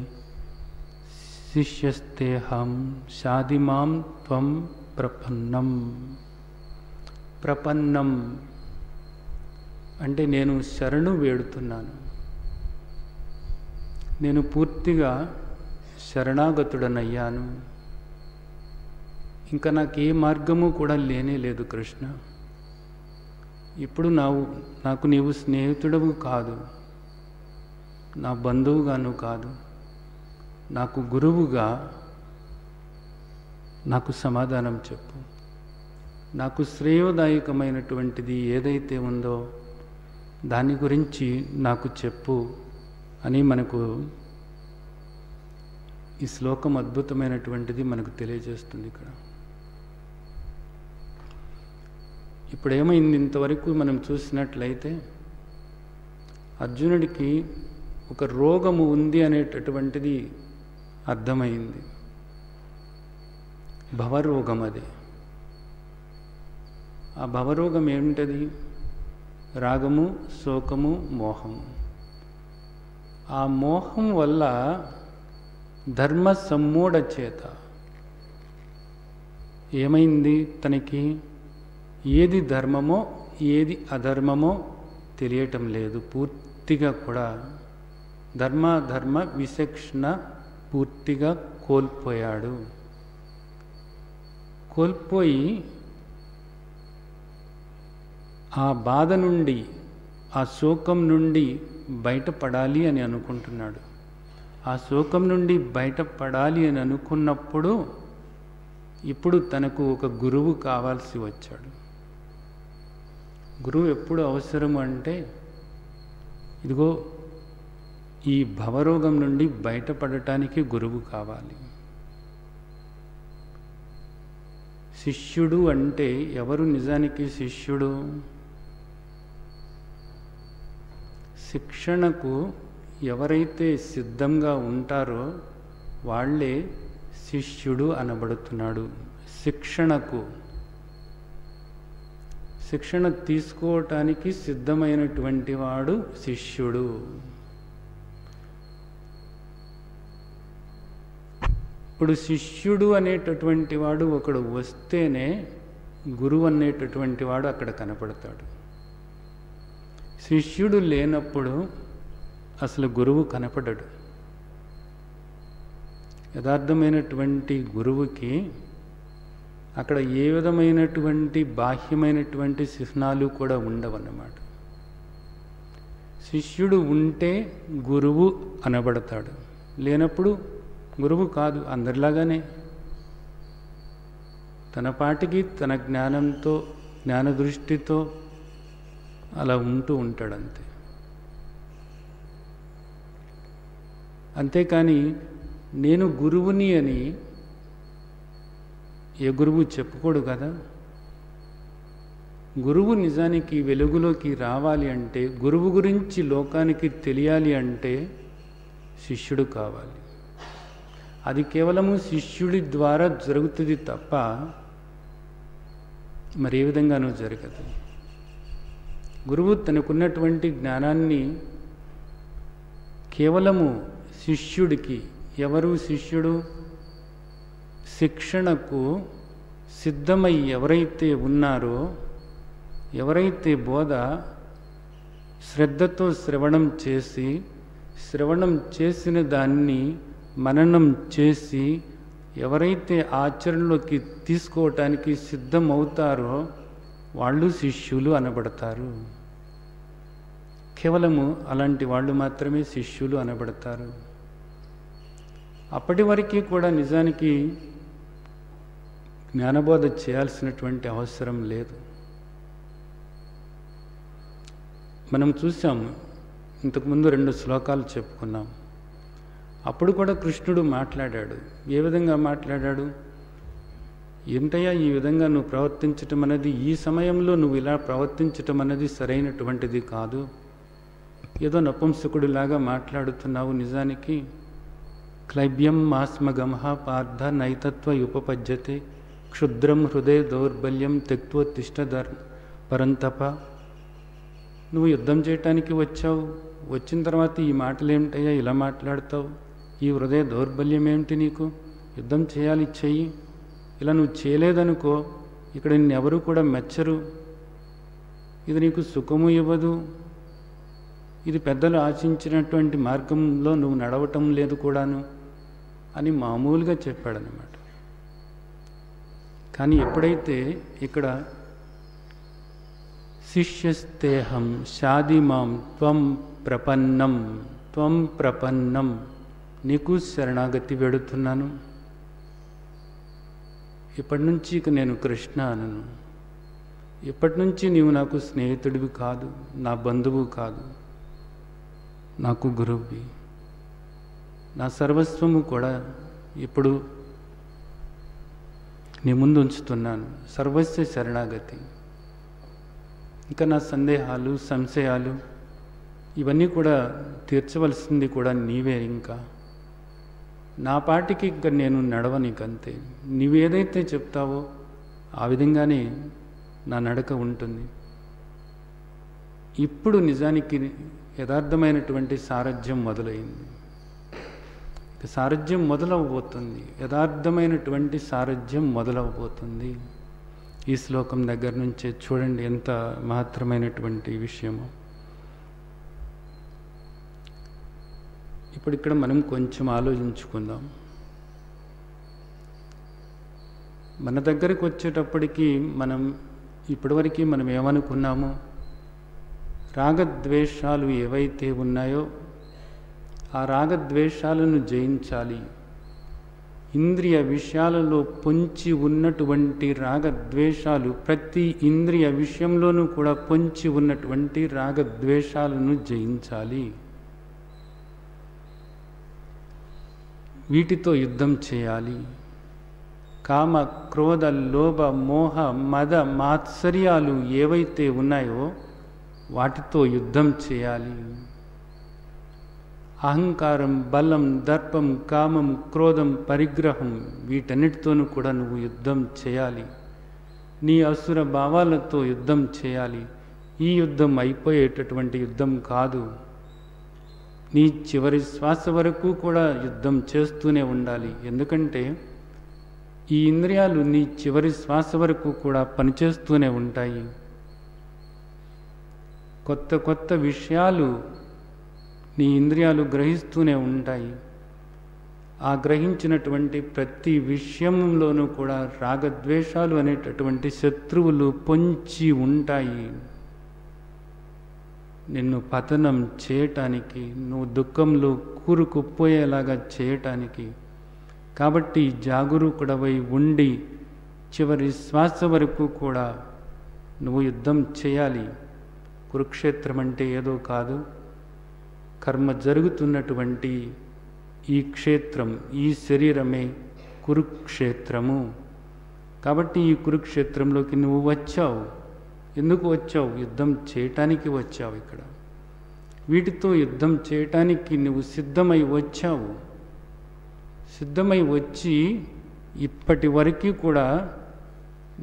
శిష్యస్తేహం షాదిమాం త్వం ప్రపన్నం. ప్రపన్నం అంటే నేను శరణు వేడుతున్నాను, నేను పూర్తిగా శరణాగతుడనయ్యాను. ఇంకా నాకు ఏ మార్గము కూడా లేనే లేదు కృష్ణ. ఇప్పుడు నాకు నీవు స్నేహితుడవు కాదు, నా బంధువుగాను కాదు, నాకు గురువుగా నాకు సమాధానం చెప్పు. నాకు శ్రేయోదాయకమైనటువంటిది ఏదైతే ఉందో దాని గురించి నాకు చెప్పు అని మనకు ఈ శ్లోకం అద్భుతమైనటువంటిది మనకు తెలియజేస్తుంది. ఇక్కడ ఇప్పుడు ఏమైంది? ఇంతవరకు మనం చూసినట్లయితే అర్జునుడికి ఒక రోగము ఉంది అనేటటువంటిది అర్థమైంది. భవరోగం అది. ఆ భవరోగం ఏమిటది? రాగము, శోకము, మోహము. ఆ మోహం వల్ల ధర్మ సమ్మూఢ చేత ఏమైంది? తనకి ఏది ధర్మమో ఏది అధర్మమో తెలియటం లేదు. పూర్తిగా కూడా ధర్మ విచక్షణ పూర్తిగా కోల్పోయాడు. కోల్పోయి ఆ బాధ నుండి, ఆ శోకం నుండి బయటపడాలి అని అనుకుంటున్నాడు. ఆ శోకం నుండి బయటపడాలి అని అనుకున్నప్పుడు ఇప్పుడు తనకు ఒక గురువు కావాల్సి వచ్చాడు. గురువు ఎప్పుడు అవసరం అంటే, ఇదిగో ఈ భవరోగం నుండి బయటపడటానికి గురువు కావాలి. శిష్యుడు అంటే ఎవరు నిజానికి శిష్యుడు? శిక్షణకు ఎవరైతే సిద్ధంగా ఉంటారో వాళ్ళే శిష్యుడు అనబడుతున్నాడు. శిక్షణ తీసుకోవటానికి సిద్ధమైనటువంటి వాడు శిష్యుడు. ఇప్పుడు శిష్యుడు అనేటటువంటి వాడు ఒకడు వస్తేనే గురువు అనేటటువంటి వాడు అక్కడ కనపడతాడు. శిష్యుడు లేనప్పుడు అసలు గురువు కనపడడు. యథార్థమైనటువంటి గురువుకి అక్కడ ఏ విధమైనటువంటి బాహ్యమైనటువంటి చిహ్నాలు కూడా ఉండవన్నమాట. శిష్యుడు ఉంటే గురువు అనబడతాడు, లేనప్పుడు గురువు కాదు, అందరిలాగానే తన పాటికి తన జ్ఞానంతో జ్ఞానదృష్టితో అలా ఉంటూ ఉంటాడంతే. అంతేకాని నేను గురువుని అని ఏ గురువు చెప్పుకోడు కదా. గురువు నిజానికి వెలుగులోకి రావాలి అంటే, గురువు గురించి లోకానికి తెలియాలి అంటే శిష్యుడు కావాలి. అది కేవలము శిష్యుడి ద్వారా జరుగుతుంది తప్ప మరే విధంగానూ జరగదు. గురువు తనకున్నటువంటి జ్ఞానాన్ని కేవలము శిష్యుడికి, ఎవరు శిష్యుడు? శిక్షణకు సిద్ధమై ఎవరైతే ఉన్నారో, ఎవరైతే బోధ శ్రద్ధతో శ్రవణం చేసి, శ్రవణం చేసిన దాన్ని మననం చేసి ఎవరైతే ఆచరణలోకి తీసుకోవటానికి సిద్ధమవుతారో వాళ్ళు శిష్యులు అనబడతారు. కేవలము అలాంటి వాళ్ళు మాత్రమే శిష్యులు అనబడతారు. అప్పటి వరకు కూడా నిజానికి జ్ఞానబోధ చేయాల్సినటువంటి అవసరం లేదు. మనం చూసాము, ఇంతకుముందు 2 శ్లోకాలు చెప్పుకున్నాం. అప్పుడు కూడా కృష్ణుడు మాట్లాడాడు. ఏ విధంగా మాట్లాడాడు? ఏంటయ్యా ఈ విధంగా నువ్వు ప్రవర్తించటం అనేది, ఈ సమయంలో నువ్వు ఇలా ప్రవర్తించటం అనేది సరైనటువంటిది కాదు. ఏదో నపుంసకుడిలాగా మాట్లాడుతున్నావు. నిజానికి క్లైబ్యం మాస్మగమః పార్థ నైతత్వ ఉపపద్యతే క్షుద్రం హృదయ దౌర్బల్యం త్యక్తోత్తిష్ట పరంతప. నువ్వు యుద్ధం చేయటానికి వచ్చావు, వచ్చిన తర్వాత ఈ మాటలు ఏమిటయ్యా ఇలా మాట్లాడతావు? ఈ హృదయ దౌర్బల్యం ఏమిటి నీకు? యుద్ధం చేయాలి, చెయ్యి. ఇలా నువ్వు చేయలేదనుకో ఇక్కడ నిన్నెవరూ కూడా మెచ్చరు, ఇది నీకు సుఖము ఇవ్వదు, ఇది పెద్దలు ఆశించినటువంటి మార్గంలో నువ్వు నడవటం లేదు కూడాను అని మామూలుగా చెప్పాడనమాట. కానీ ఎప్పుడైతే ఇక్కడ శిష్యస్తేహం షాదిమాం త్వం ప్రపన్నం, నీకు శరణాగతి వెడుతున్నాను. ఇప్పటి నుంచి ఇక నేను కృష్ణ అనను. ఇప్పటి నుంచి నీవు నాకు స్నేహితుడివి కాదు, నా బంధువు కాదు, నాకు గురువువి. నా సర్వస్వము కూడా ఇప్పుడు నీ ముందు ఉంచుతున్నాను. సర్వస్వ శరణాగతి. ఇంకా నా సందేహాలు, సంశయాలు ఇవన్నీ కూడా తీర్చవలసింది కూడా నీవే. ఇంకా నా పాటికి ఇంకా నేను నడవనికంతే. నీవేదైతే చెప్తావో ఆ విధంగానే నా నడక ఉంటుంది. ఇప్పుడు నిజానికి యథార్థమైనటువంటి సారథ్యం మొదలైంది. సారథ్యం మొదలవబోతుంది, యథార్థమైనటువంటి సారథ్యం మొదలవబోతుంది. ఈ శ్లోకం దగ్గర నుంచే చూడండి ఎంత మహత్తరమైనటువంటి విషయమో. ఇప్పుడు ఇక్కడ మనం కొంచెం ఆలోచించుకుందాం. మన దగ్గరికి వచ్చేటప్పటికి ఇప్పటివరకు మనం ఏమనుకున్నామో, రాగద్వేషాలు ఏవైతే ఉన్నాయో ఆ రాగద్వేషాలను జయించాలి. ఇంద్రియ విషయాలలో పొంచి ఉన్నటువంటి రాగద్వేషాలు, ప్రతి ఇంద్రియ విషయంలోనూ కూడా పొంచి ఉన్నటువంటి రాగద్వేషాలను జయించాలి. వీటితో యుద్ధం చేయాలి. కామ, క్రోధ, లోభ, మోహ, మద, మాత్సర్యాలు ఏవైతే ఉన్నాయో వాటితో యుద్ధం చేయాలి. అహంకారం, బలం, దర్పం, కామం, క్రోధం, పరిగ్రహం వీటన్నిటితోనూ కూడా నువ్వు యుద్ధం చేయాలి. నీ అసుర భావాలతో యుద్ధం చేయాలి. ఈ యుద్ధం అయిపోయేటటువంటి యుద్ధం కాదు. నీ చివరి శ్వాస వరకు కూడా యుద్ధం చేస్తూనే ఉండాలి. ఎందుకంటే ఈ ఇంద్రియాలు నీ చివరి శ్వాస వరకు కూడా పనిచేస్తూనే ఉంటాయి. కొత్త కొత్త విషయాలు నీ ఇంద్రియాలు గ్రహిస్తూనే ఉంటాయి. ఆ గ్రహించినటువంటి ప్రతి విషయంలోనూ కూడా రాగద్వేషాలు అనేటటువంటి శత్రువులు పొంచి ఉంటాయి. నిన్ను పతనం చేయటానికి, నువ్వు దుఃఖంలో కూరుకుపోయేలాగా చేయటానికి. కాబట్టి జాగరూకుడవై ఉండి చివరి శ్వాస వరకు కూడా నువ్వు యుద్ధం చేయాలి. కురుక్షేత్రం అంటే ఏదో కాదు, కర్మ జరుగుతున్నటువంటి ఈ క్షేత్రం, ఈ శరీరమే కురుక్షేత్రము. కాబట్టి ఈ కురుక్షేత్రంలోకి నువ్వు వచ్చావు. ఎందుకు వచ్చావు? యుద్ధం చేయటానికి వచ్చావు. ఇక్కడ వీటితో యుద్ధం చేయటానికి నువ్వు సిద్ధమై వచ్చావు. సిద్ధమై వచ్చి ఇప్పటి వరకు కూడా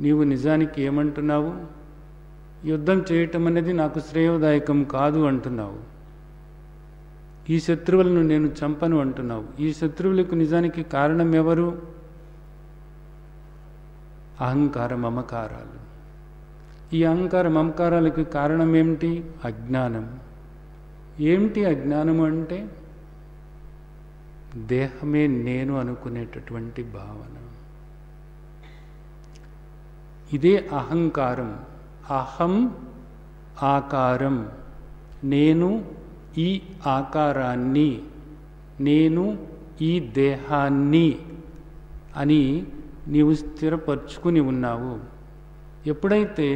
నీవు నిజానికి ఏమంటున్నావు? యుద్ధం చేయటం అనేది నాకు శ్రేయోదాయకం కాదు అంటున్నావు. ఈ శత్రువులను నేను చంపను అంటున్నావు. ఈ శత్రువులకు నిజానికి కారణం ఎవరు? అహంకార మమకారాలు. ఈ అహంకార మమకారాలకు కారణం ఏమిటి? అజ్ఞానం. ఏమిటి అజ్ఞానము అంటే? దేహమే నేను అనుకునేటటువంటి భావన. ఇదే అహంకారం. అహం ఆకారం, నేను ఈ ఆకారాన్ని, నేను ఈ దేహాన్ని అని నీవు స్థిరపరుచుకుని ఉన్నావు. ఎప్పుడైతే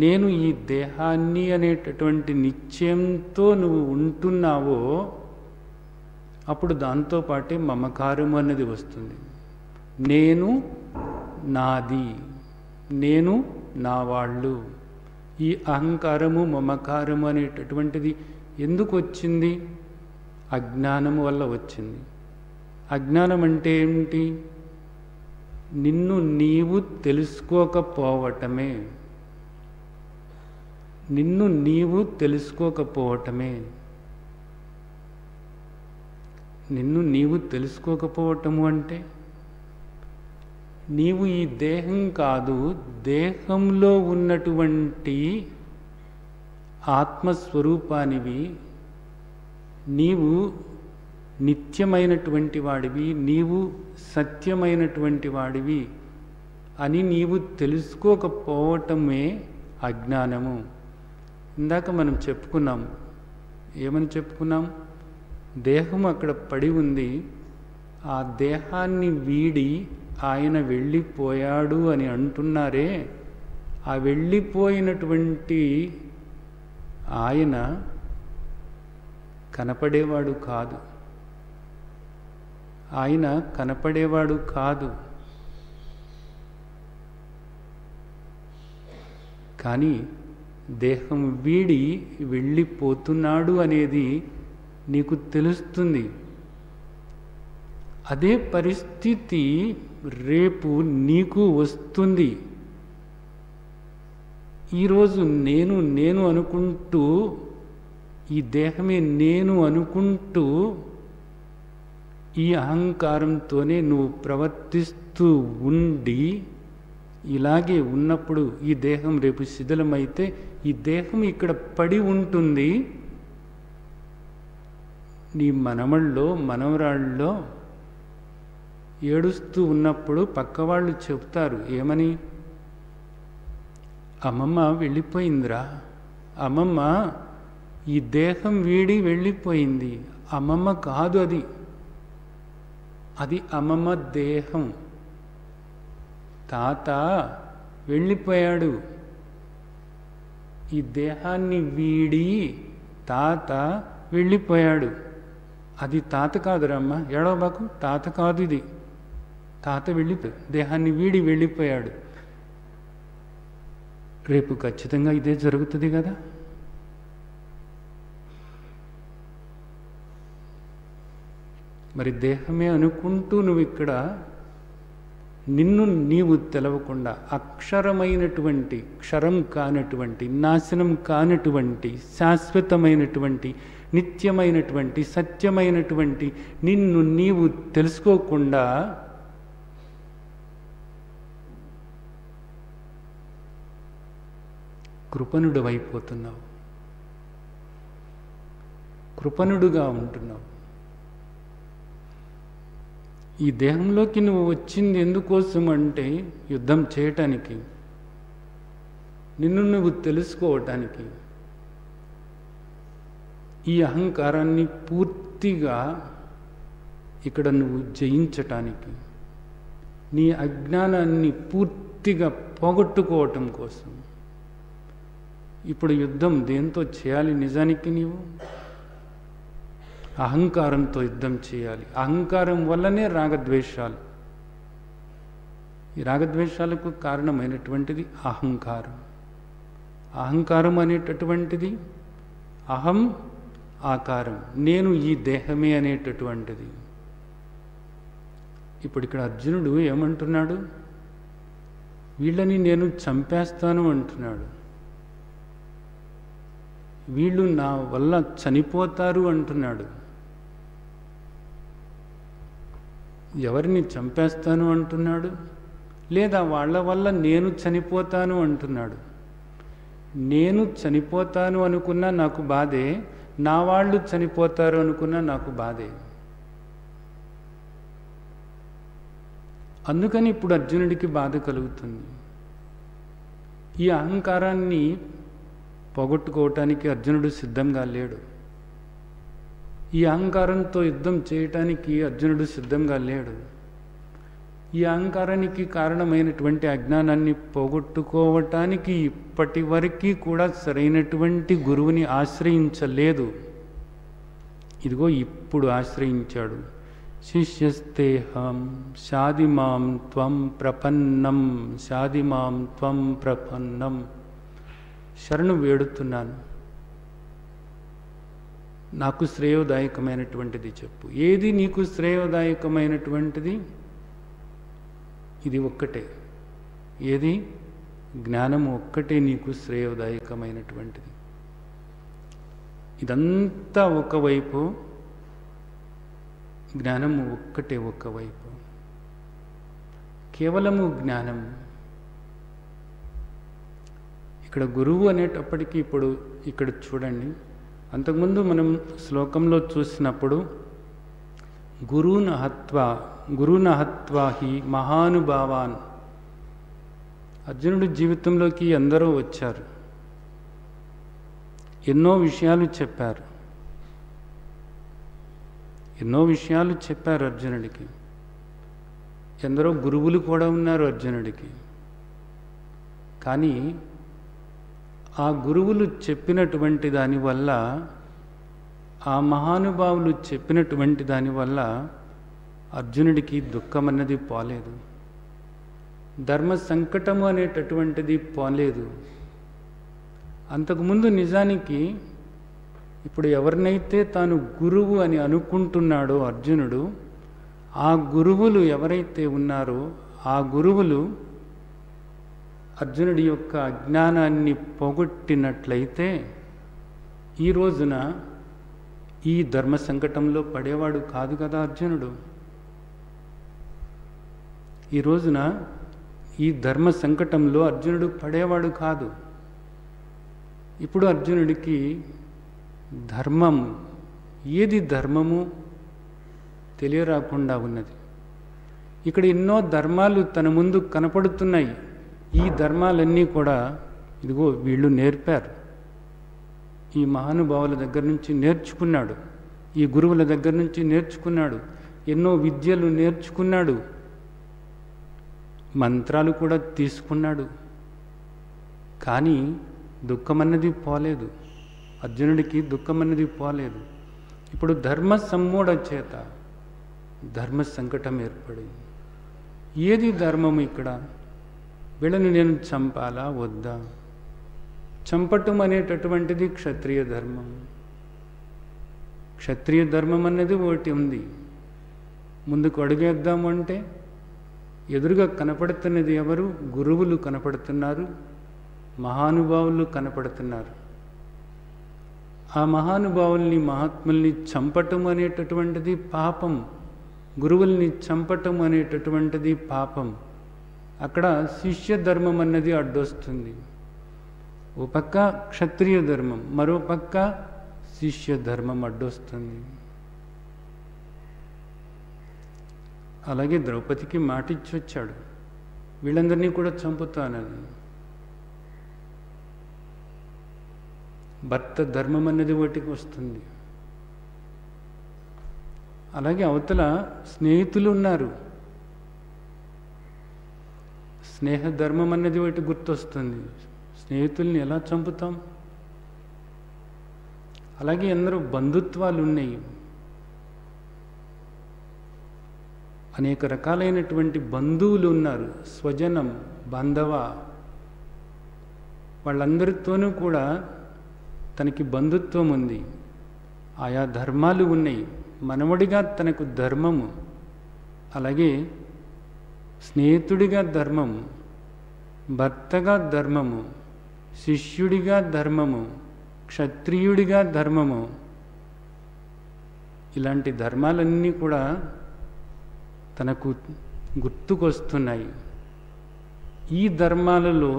నేను ఈ దేహాన్ని అనేటటువంటి నిశ్చయంతో నువ్వు ఉంటున్నావో అప్పుడు దాంతోపాటే మమకారం అన్నది వస్తుంది. నేను నాది, నేను నా వాళ్ళు. ఈ అహంకారము మమకారము అనేటటువంటిది ఎందుకు వచ్చింది? అజ్ఞానము వల్ల వచ్చింది. అజ్ఞానం అంటే ఏమిటి? నిన్ను నీవు తెలుసుకోకపోవటమే. నిన్ను నీవు తెలుసుకోకపోవటమే. నిన్ను నీవు తెలుసుకోకపోవటము అంటే నీవు ఈ దేహం కాదు, దేహంలో ఉన్నటువంటి ఆత్మస్వరూపానివి. నీవు నిత్యమైనటువంటి వాడివి, నీవు సత్యమైనటువంటి వాడివి అని నీవు తెలుసుకోకపోవటమే అజ్ఞానము. ఇందాక మనం చెప్పుకున్నాం. ఏమని చెప్పుకున్నాం? దేహం అక్కడ పడి ఉంది, ఆ దేహాన్ని వీడి ఆయన వెళ్ళిపోయాడు అని అంటున్నారే. ఆ వెళ్ళిపోయినటువంటి ఆయన కనపడేవాడు కాదు. ఆయన కనపడేవాడు కాదు. కానీ దేహం వీడి వెళ్ళిపోతున్నాడు అనేది నీకు తెలుస్తుంది. అదే పరిస్థితి రేపు నీకు వస్తుంది. ఈరోజు నేను నేను అనుకుంటూ, ఈ దేహమే నేను అనుకుంటూ, ఈ అహంకారంతోనే నువ్వు ప్రవర్తిస్తూ ఉండి ఇలాగే ఉన్నప్పుడు ఈ దేహం రేపు శిథిలమైతే ఈ దేహం ఇక్కడ పడి ఉంటుంది. నీ మనమళ్ళలో మనవరాళ్ళలో ఏడుస్తూ ఉన్నప్పుడు పక్కవాళ్ళు చెప్తారు ఏమని? అమ్మమ్మ వెళ్ళిపోయిందిరా, అమ్మమ్మ ఈ దేహం వీడి వెళ్ళిపోయింది. అమ్మమ్మ కాదు అది, అది అమ్మమ్మ దేహం. తాత వెళ్ళిపోయాడు, ఈ దేహాన్ని వీడి తాత వెళ్ళిపోయాడు. అది తాత కాదురమ్మ, ఏడవబాకు, తాత కాదు ఇది. తాత దేహాన్ని వీడి వెళ్ళిపోయాడు. రేపు ఖచ్చితంగా ఇదే జరుగుతుంది కదా. మరి దేహమే అనుకుంటూ నువ్వు ఇక్కడ నిన్ను నీవు తెలవకుండా అక్షరమైనటువంటి, క్షరం కానటువంటి, నాశనం కానటువంటి, శాశ్వతమైనటువంటి, నిత్యమైనటువంటి, సత్యమైనటువంటి నిన్ను నీవు తెలుసుకోకుండా కృపణుడు అయిపోతున్నావు, కృపణుడుగా ఉంటున్నావు. ఈ దేహంలోకి నువ్వు వచ్చింది ఎందుకోసం అంటే యుద్ధం చేయటానికి, నిన్ను నువ్వు తెలుసుకోవటానికి, ఈ అహంకారాన్ని పూర్తిగా ఇక్కడ నువ్వు జయించటానికి, నీ అజ్ఞానాన్ని పూర్తిగా పోగొట్టుకోవటం కోసం. ఇప్పుడు యుద్ధం దేంతో చేయాలి? నిజానికి నీవు అహంకారంతో యుద్ధం చేయాలి. అహంకారం వల్లనే రాగద్వేషాలు. ఈ రాగద్వేషాలకు కారణమైనటువంటిది అహంకారం. అహంకారం అనేటటువంటిది అహం ఆకారం, నేను ఈ దేహమే అనేటటువంటిది. ఇప్పుడు ఇక్కడ అర్జునుడు ఏమంటున్నాడు? వీళ్ళని నేను చంపేస్తాను అంటున్నాడు. వీళ్ళు నా వల్ల చనిపోతారు అంటున్నాడు. ఎవరిని చంపేస్తాను అంటున్నాడు? లేదా వాళ్ళ వల్ల నేను చనిపోతాను అంటున్నాడు. నేను చనిపోతాను అనుకున్నా నాకు బాధే, నా వాళ్ళు చనిపోతారు అనుకున్నా నాకు బాధే. అందుకని ఇప్పుడు అర్జునుడికి బాధ కలుగుతుంది. ఈ అహంకారాన్ని పోగొట్టుకోవటానికి అర్జునుడు సిద్ధంగా లేడు. ఈ అహంకారంతో యుద్ధం చేయటానికి అర్జునుడు సిద్ధంగా లేడు. ఈ అహంకారానికి కారణమైనటువంటి అజ్ఞానాన్ని పోగొట్టుకోవటానికి ఇప్పటి వరకు కూడా సరైనటువంటి గురువుని ఆశ్రయించలేదు. ఇదిగో ఇప్పుడు ఆశ్రయించాడు. శిష్యస్తేహం శాదిమాం త్వం ప్రపన్నం, శాదిమాం త్వం ప్రపన్నం. శరణు వేడుతున్నాను, నాకు శ్రేయోదాయకమైనటువంటిది చెప్పు. ఏది నీకు శ్రేయోదాయకమైనటువంటిది? ఇది ఒక్కటే. ఏది? జ్ఞానము ఒక్కటే నీకు శ్రేయోదాయకమైనటువంటిది. ఇదంతా ఒకవైపు, జ్ఞానము ఒక్కటే ఒకవైపు. కేవలము జ్ఞానం. ఇక్కడ గురువు అనేటప్పటికీ ఇప్పుడు ఇక్కడ చూడండి, అంతకుముందు మనం శ్లోకంలో చూసినప్పుడు గురున హత్వా హి మహానుభావాన్. అర్జునుడి జీవితంలోకి ఎందరో వచ్చారు, ఎన్నో విషయాలు చెప్పారు, ఎన్నో విషయాలు చెప్పారు అర్జునుడికి. ఎందరో గురువులు కూడా ఉన్నారు అర్జునుడికి. కానీ ఆ గురువులు చెప్పినటువంటి దానివల్ల, ఆ మహానుభావులు చెప్పినటువంటి దానివల్ల అర్జునుడికి దుఃఖం అన్నది పోలేదు, ధర్మ సంకటము అనేటటువంటిది పోలేదు. అంతకుముందు నిజానికి ఇప్పుడు ఎవరినైతే తాను గురువు అని అనుకుంటున్నాడో అర్జునుడు, ఆ గురువులు ఎవరైతే ఉన్నారో ఆ గురువులు అర్జునుడి యొక్క అజ్ఞానాన్ని పోగొట్టినట్లయితే ఈ రోజున ఈ ధర్మ సంకటంలో పడేవాడు కాదు కదా అర్జునుడు. ఈ రోజున ఈ ధర్మ సంకటంలో అర్జునుడు పడేవాడు కాదు. ఇప్పుడు అర్జునుడికి ధర్మము, ఏది ధర్మము తెలియరాకుండా ఉన్నది. ఇక్కడ ఎన్నో ధర్మాలు తన ముందు కనపడుతున్నాయి. ఈ ధర్మాలన్నీ కూడా ఇదిగో వీళ్ళు నేర్పారు. ఈ మహానుభావుల దగ్గర నుంచి నేర్చుకున్నాడు, ఈ గురువుల దగ్గర నుంచి నేర్చుకున్నాడు, ఎన్నో విద్యలు నేర్చుకున్నాడు, మంత్రాలు కూడా తీసుకున్నాడు. కానీ దుఃఖమన్నది పోలేదు, అర్జునుడికి దుఃఖమన్నది పోలేదు. ఇప్పుడు ధర్మ సమ్మూఢ చేత ధర్మ సంకటం ఏర్పడింది. ఏది ధర్మము? ఇక్కడ వీళ్ళని నేను చంపాలా వద్దా? చంపటం అనేటటువంటిది క్షత్రియ ధర్మం. క్షత్రియ ధర్మం అన్నది ఒకటి ఉంది. ముందుకు అడుగేద్దాము అంటే ఎదురుగా కనపడుతున్నది ఎవరు? గురువులు కనపడుతున్నారు, మహానుభావులు కనపడుతున్నారు. ఆ మహానుభావుల్ని, మహాత్ముల్ని చంపటం అనేటటువంటిది పాపం, గురువుల్ని చంపటం అనేటటువంటిది పాపం. అక్కడ శిష్య ధర్మం అన్నది అడ్డొస్తుంది. ఓ పక్క క్షత్రియ ధర్మం, మరో పక్క శిష్య ధర్మం అడ్డొస్తుంది. అలాగే ద్రౌపదికి మాట ఇచ్చి వచ్చాడు, వీళ్ళందరినీ కూడా చంపుతానని. భర్త ధర్మం అన్నది వాటికి వస్తుంది. అలాగే అవతల స్నేహితులు ఉన్నారు, స్నేహ ధర్మం అన్నది వాటి గుర్తొస్తుంది. స్నేహితుల్ని ఎలా చంపుతాం? అలాగే ఎందరో బంధుత్వాలు ఉన్నాయి, అనేక రకాలైనటువంటి బంధువులు ఉన్నారు, స్వజనం, బాంధవ, వాళ్ళందరితోనూ కూడా తనకి బంధుత్వం ఉంది, ఆయా ధర్మాలు ఉన్నాయి. మనవడిగా తనకు ధర్మము, అలాగే స్నేహితుడిగా ధర్మము, భర్తగా ధర్మము, శిష్యుడిగా ధర్మము, క్షత్రియుడిగా ధర్మము, ఇలాంటి ధర్మాలన్నీ కూడా తనకు గుర్తుకొస్తున్నాయి. ఈ ధర్మాలలో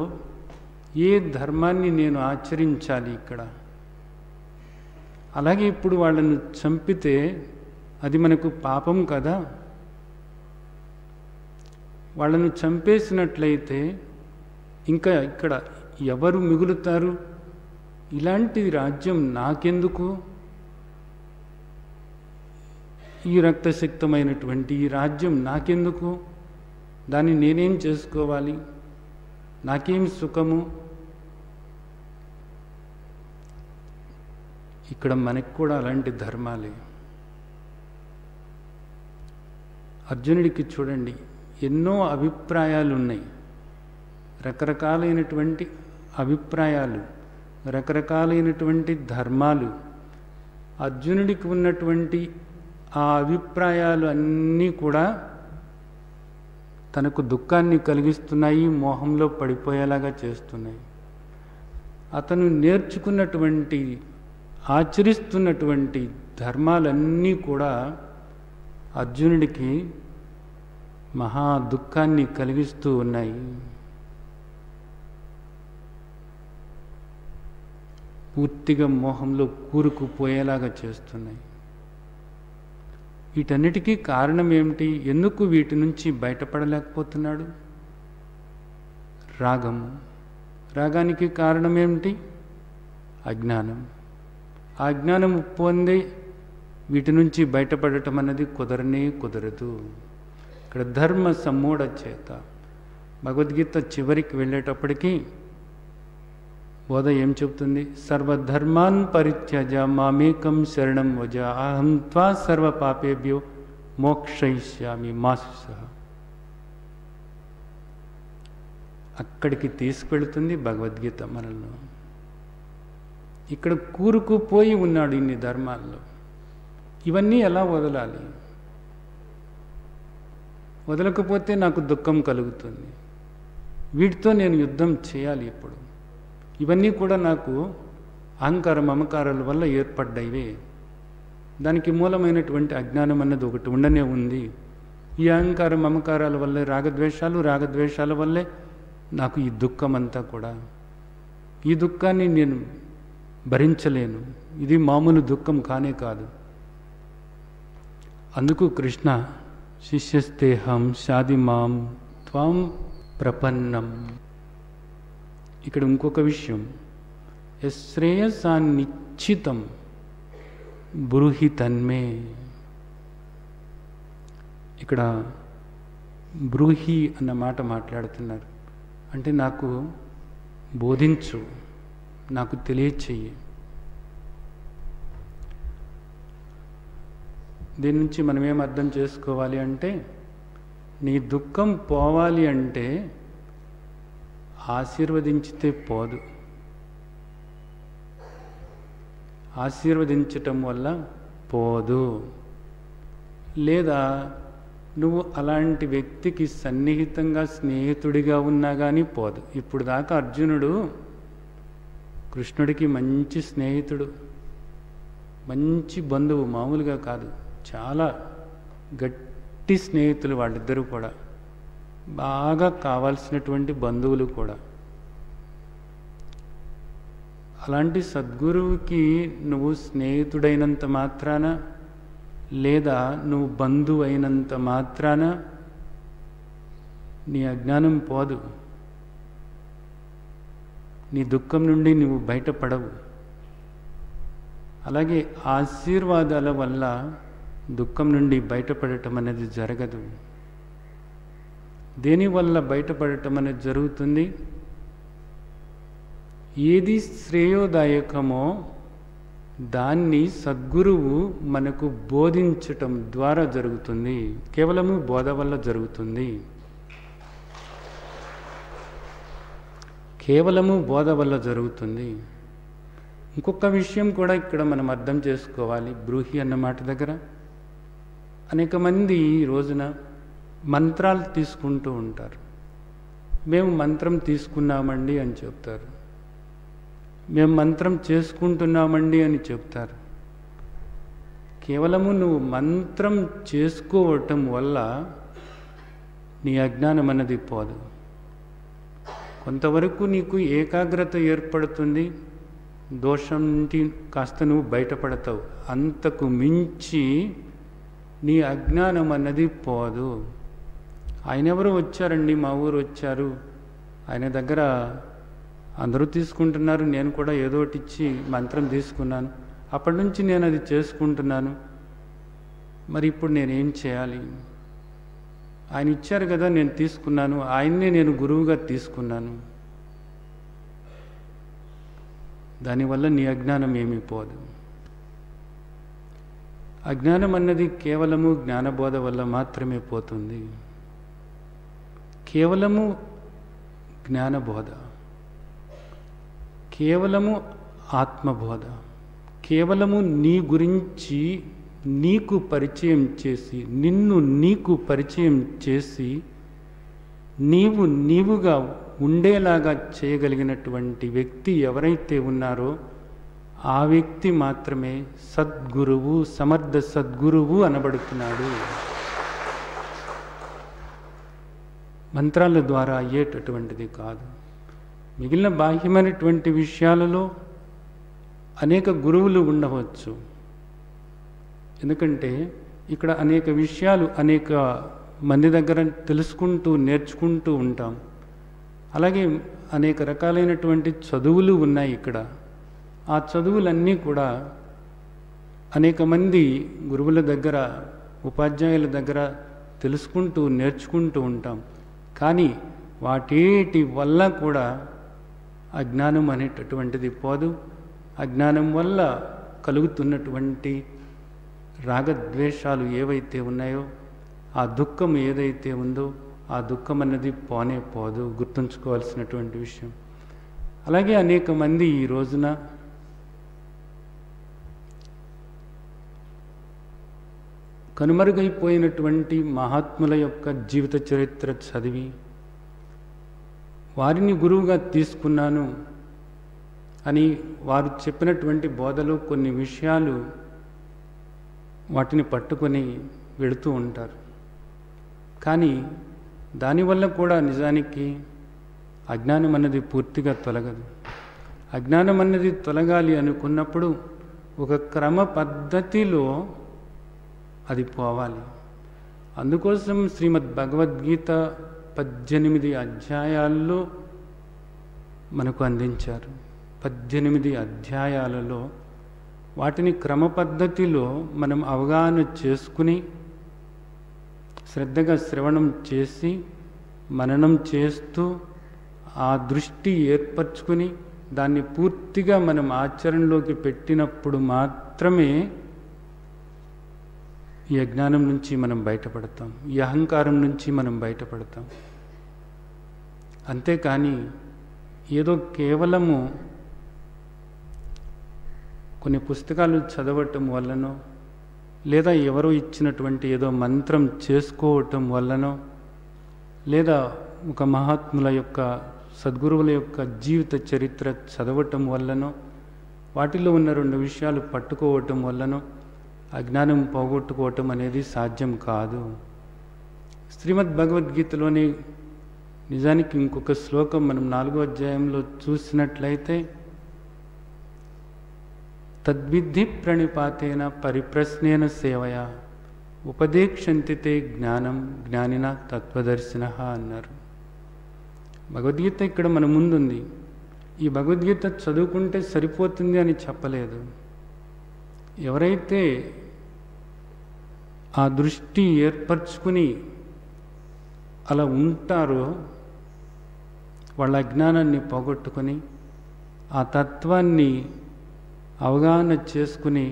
ఏ ధర్మాన్ని నేను ఆచరించాలి ఇక్కడ? అలాగే ఇప్పుడు వాళ్ళను చంపితే అది మనకు పాపం కదా. వాళ్ళను చంపేసినట్లయితే ఇంకా ఇక్కడ ఎవరు మిగులుతారు? ఇలాంటి రాజ్యం నాకెందుకు? ఈ రక్తశక్తమైనటువంటి ఈ రాజ్యం నాకెందుకు? దాన్ని నేనేం చేసుకోవాలి? నాకేం సుఖము? ఇక్కడ మనకు కూడా అలాంటి ధర్మాలే. అర్జునుడికి చూడండి, ఎన్నో అభిప్రాయాలు ఉన్నాయి, రకరకాలైనటువంటి అభిప్రాయాలు, రకరకాలైనటువంటి ధర్మాలు. అర్జునుడికి ఉన్నటువంటి ఆ అభిప్రాయాలు అన్నీ కూడా తనకు దుఃఖాన్ని కలిగిస్తున్నాయి, మోహంలో పడిపోయేలాగా చేస్తున్నాయి. అతను నేర్చుకున్నటువంటి, ఆచరిస్తున్నటువంటి ధర్మాలన్నీ కూడా అర్జునుడికి మహా దుఃఖాన్ని కలిగిస్తూ ఉన్నాయి. పూర్తిగా మోహంలో కూరుకుపోయేలాగా చేస్తున్నాయి. వీటన్నిటికీ కారణం ఏమిటి? ఎందుకు వీటి నుంచి బయటపడలేకపోతున్నాడు? రాగము. రాగానికి కారణం ఏమిటి? అజ్ఞానం. ఆ అజ్ఞానం పొంది వీటి నుంచి బయటపడటం అన్నది కుదరనే కుదరదు. ఇక్కడ ధర్మ సమ్మూఢ చేత భగవద్గీత చివరికి వెళ్ళేటప్పటికీ బోధ ఏం చెప్తుంది? సర్వధర్మాన్ పరిత్యజ మామేకం శరణం వజ అహం త్వా సర్వ పాపేభ్యో మోక్షయిష్యామి మా శుచః. అక్కడికి తీసుకెళ్తుంది భగవద్గీత మనల్ని. ఇక్కడ కూరుకుపోయి ఉన్నాడు ఇన్ని ధర్మాల్లో. ఇవన్నీ ఎలా వదలాలి? వదలకపోతే నాకు దుఃఖం కలుగుతుంది, వీటితో నేను యుద్ధం చేయాలి. ఇప్పుడు ఇవన్నీ కూడా నాకు అహంకార మమకారాల వల్ల ఏర్పడ్డాయివే. దానికి మూలమైనటువంటి అజ్ఞానం అన్నది ఒకటి ఉండనే ఉంది. ఈ అహంకార మమకారాల వల్లే రాగద్వేషాల వల్లే నాకు ఈ దుఃఖం అంతా కూడా. ఈ దుఃఖాన్ని నేను భరించలేను. ఇది మామూలు దుఃఖం కానే కాదు. అందుకు కృష్ణ శిష్యస్తేహం షాదిమాం త్వాం ప్రపన్నం. ఇక్కడ ఇంకొక విషయం, యశ్రేయసాన్నిశ్చితం బ్రూహి తన్మే. ఇక్కడ బ్రూహి అన్న మాట మాట్లాడుతున్నారు. అంటే నాకు బోధించు, నాకు తెలియచేయి. దీని నుంచి మనం ఏం అర్థం చేసుకోవాలి అంటే, నీ దుఃఖం పోవాలి అంటే ఆశీర్వదించితే పోదు. ఆశీర్వదించటం వల్ల పోదు. లేదా నువ్వు అలాంటి వ్యక్తికి సన్నిహితంగా స్నేహితుడిగా ఉన్నా కానీ పోదు. ఇప్పుడు దాకా అర్జునుడు కృష్ణుడికి మంచి స్నేహితుడు, మంచి బంధువు, మామూలుగా కాదు, చాలా గట్టి స్నేహితులు వాళ్ళిద్దరూ కూడా, బాగా కావాల్సినటువంటి బంధువులు కూడా. అలాంటి సద్గురువుకి నువ్వు స్నేహితుడైనంత మాత్రాన, లేదా నువ్వు బంధువు అయినంత మాత్రాన నీ అజ్ఞానం పోదు, నీ దుఃఖం నుండి నువ్వు బయటపడవు. అలాగే ఆశీర్వాదాల వల్ల దుఃఖం నుండి బయటపడటం అనేది జరగదు. దేనివల్ల బయటపడటం అనేది జరుగుతుంది? ఏది శ్రేయోదాయకమో దాన్ని సద్గురువు మనకు బోధించటం ద్వారా జరుగుతుంది. కేవలము బోధ వల్ల జరుగుతుంది. కేవలము బోధ వల్ల జరుగుతుంది. ఇంకొక విషయం కూడా ఇక్కడ మనం అర్థం చేసుకోవాలి. బ్రూహి అన్న మాట దగ్గర అనేక మంది ఈ రోజున మంత్రాలు తీసుకుంటూ ఉంటారు. మేము మంత్రం తీసుకున్నామండి అని చెప్తారు, మేము మంత్రం చేసుకుంటున్నామండి అని చెప్తారు. కేవలము నువ్వు మంత్రం చేసుకోవటం వల్ల నీ అజ్ఞానం అన్నది పోదు. కొంతవరకు నీకు ఏకాగ్రత ఏర్పడుతుంది, దోషం నుండి కాస్త నువ్వు బయటపడతావు. అంతకు మించి నీ అజ్ఞానం అన్నది పోదు. ఆయన ఎవరు వచ్చారండి, మా ఊరు వచ్చారు, ఆయన దగ్గర అందరూ తీసుకుంటున్నారు, నేను కూడా ఏదో ఒకటి ఇచ్చి మంత్రం తీసుకున్నాను, అప్పటి నుంచి నేను అది చేసుకుంటున్నాను, మరి ఇప్పుడు నేనేం చేయాలి? ఆయన ఇచ్చారు కదా, నేను తీసుకున్నాను, ఆయన్నే నేను గురువుగా తీసుకున్నాను. దానివల్ల నీ అజ్ఞానం ఏమీ పోదు. అజ్ఞానం అన్నది కేవలము జ్ఞానబోధ వల్ల మాత్రమే పోతుంది. కేవలము జ్ఞానబోధ, కేవలము ఆత్మబోధ, కేవలము నీ గురించి నీకు పరిచయం చేసి, నిన్ను నీకు పరిచయం చేసి, నీవు నీవుగా ఉండేలాగా చేయగలిగినటువంటి వ్యక్తి ఎవరైతే ఉన్నారో ఆ వ్యక్తి మాత్రమే సద్గురువు, సమర్థ సద్గురువు అనబడుతున్నాడు. మంత్రాల ద్వారా అయ్యేటటువంటిది కాదు. మిగిలిన బాహ్యమైనటువంటి విషయాలలో అనేక గురువులు ఉండవచ్చు. ఎందుకంటే ఇక్కడ అనేక విషయాలు అనేక మంది దగ్గర తెలుసుకుంటూ నేర్చుకుంటూ ఉంటాం. అలాగే అనేక రకాలైనటువంటి చదువులు ఉన్నాయి ఇక్కడ. ఆ చదువులన్నీ కూడా అనేక మంది గురువుల దగ్గర, ఉపాధ్యాయుల దగ్గర తెలుసుకుంటూ నేర్చుకుంటూ ఉంటాం. కానీ వాటి వల్ల కూడా అజ్ఞానం అనేటటువంటిది పోదు. అజ్ఞానం వల్ల కలుగుతున్నటువంటి రాగద్వేషాలు ఏవైతే ఉన్నాయో, ఆ దుఃఖం ఏదైతే ఉందో ఆ దుఃఖం అన్నది పోనే పోదు. గుర్తుంచుకోవాల్సినటువంటి విషయం. అలాగే అనేక మంది ఈ రోజున కనుమరుగైపోయినటువంటి మహాత్ముల యొక్క జీవిత చరిత్ర చదివి వారిని గురువుగా తీసుకున్నాను అని వారు చెప్పినటువంటి బోధలో కొన్ని విషయాలు వాటిని పట్టుకొని వెళుతూ ఉంటారు. కానీ దానివల్ల కూడా నిజానికి అజ్ఞానం అన్నది పూర్తిగా తొలగదు. అజ్ఞానం అన్నది తొలగాలి అనుకున్నప్పుడు ఒక క్రమ పద్ధతిలో అది పోవాలి. అందుకోసం శ్రీమద్ భగవద్గీత 18 అధ్యాయాల్లో మనకు అందించారు. 18 అధ్యాయాలలో వాటిని క్రమ పద్ధతిలో మనం అవగాహన చేసుకుని శ్రద్ధగా శ్రవణం చేసి మననం చేస్తూ ఆ దృష్టి ఏర్పరచుకుని దాన్ని పూర్తిగా మనం ఆచరణలోకి పెట్టినప్పుడు మాత్రమే ఈ అజ్ఞానం నుంచి మనం బయటపడతాం, ఈ అహంకారం నుంచి మనం బయటపడతాం. అంతేకాని ఏదో కేవలము కొన్ని పుస్తకాలు చదవటం వల్లనో లేదా ఎవరో ఇచ్చినటువంటి ఏదో మంత్రం చేసుకోవటం వల్లనో లేదా ఒక మహాత్ముల యొక్క సద్గురువుల యొక్క జీవిత చరిత్ర చదవటం వల్లనో వాటిలో ఉన్న 2 విషయాలు పట్టుకోవటం వల్లనో అజ్ఞానం పోగొట్టుకోవటం అనేది సాధ్యం కాదు. శ్రీమద్ భగవద్గీతలోని నిజానికి ఇంకొక శ్లోకం మనం 4వ అధ్యాయంలో చూసినట్లయితే తద్విద్ధి ప్రణిపాతేన పరిప్రశ్నేన సేవయా ఉపదేక్షంతి తే జ్ఞానం జ్ఞానిన తత్వదర్శిన అన్నారు. భగవద్గీత ఇక్కడ మన ముందుంది. ఈ భగవద్గీత చదువుకుంటే సరిపోతుంది అని చెప్పలేదు. ఎవరైతే ఆ దృష్టి ఏర్పరచుకుని అలా ఉంటారో వాళ్ళ అజ్ఞానాన్ని పోగొట్టుకొని ఆ తత్వాన్ని అవగాహన చేసుకుని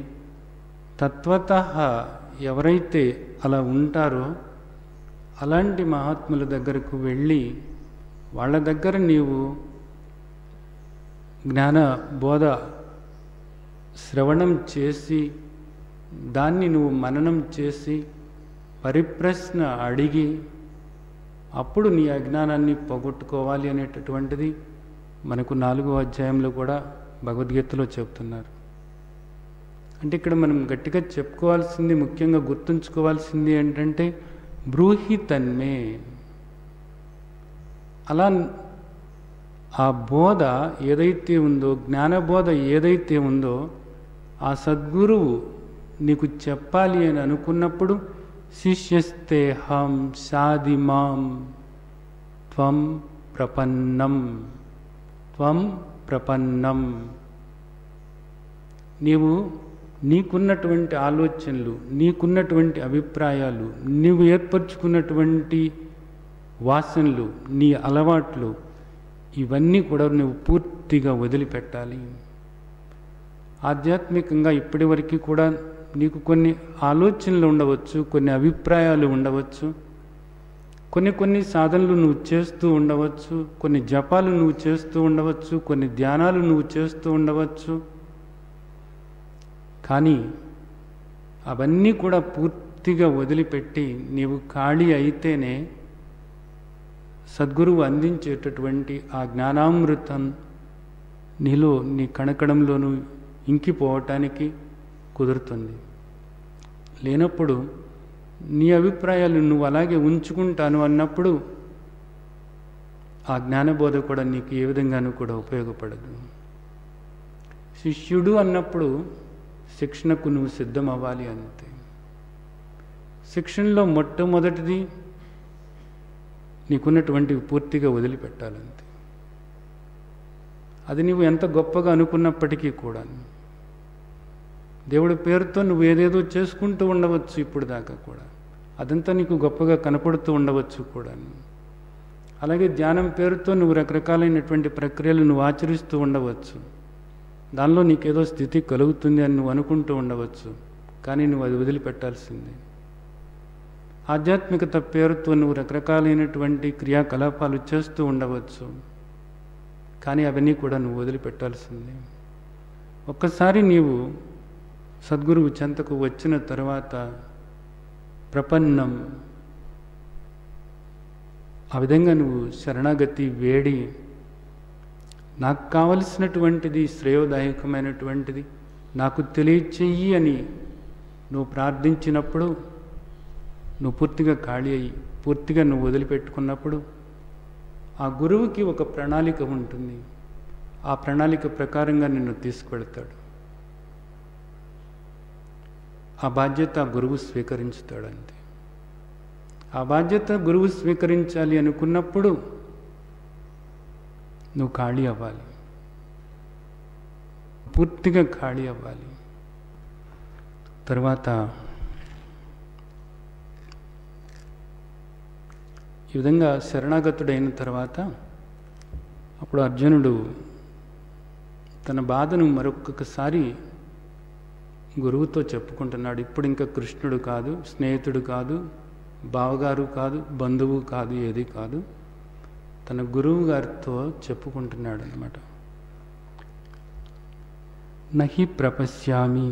తత్వతః ఎవరైతే అలా ఉంటారో అలాంటి మహాత్ముల దగ్గరకు వెళ్ళి వాళ్ళ దగ్గర నీవు జ్ఞాన బోధ శ్రవణం చేసి దాన్ని నువ్వు మననం చేసి పరిప్రశ్న అడిగి అప్పుడు నీ అజ్ఞానాన్ని పోగొట్టుకోవాలి అనేటటువంటిది మనకు 4వ అధ్యాయంలో కూడా భగవద్గీతలో చెప్తున్నారు. అంటే ఇక్కడ మనం గట్టిగా చెప్పుకోవాల్సింది, ముఖ్యంగా గుర్తుంచుకోవాల్సింది ఏంటంటే బ్రూహి తన్మే. అలా ఆ బోధ ఏదైతే ఉందో, జ్ఞానబోధ ఏదైతే ఉందో ఆ సద్గురువు నీకు చెప్పాలి అని అనుకున్నప్పుడు శిష్యస్తే హం షాది మాం త్వం ప్రపన్నం. నీవు నీకున్నటువంటి ఆలోచనలు, నీకున్నటువంటి అభిప్రాయాలు, నీవు ఏర్పరచుకున్నటువంటి వాసనలు, నీ అలవాట్లు, ఇవన్నీ కూడా నువ్వు పూర్తిగా వదిలిపెట్టాలి. ఆధ్యాత్మికంగా ఇప్పటివరకు కూడా నీకు కొన్ని ఆలోచనలు ఉండవచ్చు, కొన్ని అభిప్రాయాలు ఉండవచ్చు, కొన్ని సాధనలు నువ్వు చేస్తూ ఉండవచ్చు, కొన్ని జపాలు నువ్వు చేస్తూ ఉండవచ్చు, కొన్ని ధ్యానాలు నువ్వు చేస్తూ ఉండవచ్చు. కానీ అవన్నీ కూడా పూర్తిగా వదిలిపెట్టి నీవు ఖాళీ అయితేనే సద్గురువు అందించేటటువంటి ఆ జ్ఞానామృతం నీలో, నీ కణకణంలోనూ ఇంకిపోవటానికి కుదురుతుంది. లేనప్పుడు నీ అభిప్రాయాలు నువ్వు అలాగే ఉంచుకుంటాను అన్నప్పుడు ఆ జ్ఞానబోధ కూడా నీకు ఏ విధంగానూ కూడా ఉపయోగపడదు. శిష్యుడు అన్నప్పుడు శిక్షణకు నువ్వు సిద్ధం అవ్వాలి అంతే. శిక్షణలో మొట్టమొదటిది నీకున్నటువంటివి పూర్తిగా వదిలిపెట్టాలంతే. అది నువ్వు ఎంత గొప్పగా అనుకున్నప్పటికీ కూడా దేవుడి పేరుతో నువ్వు ఏదేదో చేసుకుంటూ ఉండవచ్చు ఇప్పుడు దాకా కూడా, అదంతా నీకు గొప్పగా కనపడుతూ ఉండవచ్చు కూడా. అలాగే ధ్యానం పేరుతో నువ్వు రకరకాలైనటువంటి ప్రక్రియలు నువ్వు ఆచరిస్తూ ఉండవచ్చు, దానిలో నీకేదో స్థితి కలుగుతుంది అని నువ్వు అనుకుంటూ ఉండవచ్చు, కానీ నువ్వు అది వదిలిపెట్టాల్సిందే. ఆధ్యాత్మికత పేరుతో నువ్వు రకరకాలైనటువంటి క్రియాకలాపాలు చేస్తూ ఉండవచ్చు, కానీ అవన్నీ కూడా నువ్వు వదిలిపెట్టాల్సిందే. ఒక్కసారి నీవు సద్గురువు చెంతకు వచ్చిన తర్వాత ప్రపన్నం, ఆ విధంగా నువ్వు శరణాగతి వేడి నాకు కావలసినటువంటిది శ్రేయోదాయకమైనటువంటిది నాకు తెలియచెయ్యి అని నువ్వు ప్రార్థించినప్పుడు, నువ్వు పూర్తిగా ఖాళీ అయ్యి పూర్తిగా నువ్వు వదిలిపెట్టుకున్నప్పుడు ఆ గురువుకి ఒక ప్రణాళిక ఉంటుంది. ఆ ప్రణాళిక ప్రకారంగా నిన్ను తీసుకువెళ్తాడు. ఆ బాధ్యత ఆ గురువు స్వీకరించుతాడంతే. ఆ బాధ్యత గురువు స్వీకరించాలి అనుకున్నప్పుడు నువ్వు ఖాళీ అవ్వాలి, పూర్తిగా ఖాళీ అవ్వాలి. తర్వాత ఈ విధంగా శరణాగతుడైన తర్వాత అప్పుడు అర్జునుడు తన బాధను మరొకసారి గురువుతో చెప్పుకుంటున్నాడు. ఇప్పుడు ఇంకా కృష్ణుడు కాదు, స్నేహితుడు కాదు, బావగారు కాదు, బంధువు కాదు, ఏది కాదు, తన గురువు గారితో చెప్పుకుంటున్నాడు అన్నమాట. నహి ప్రపశ్యామి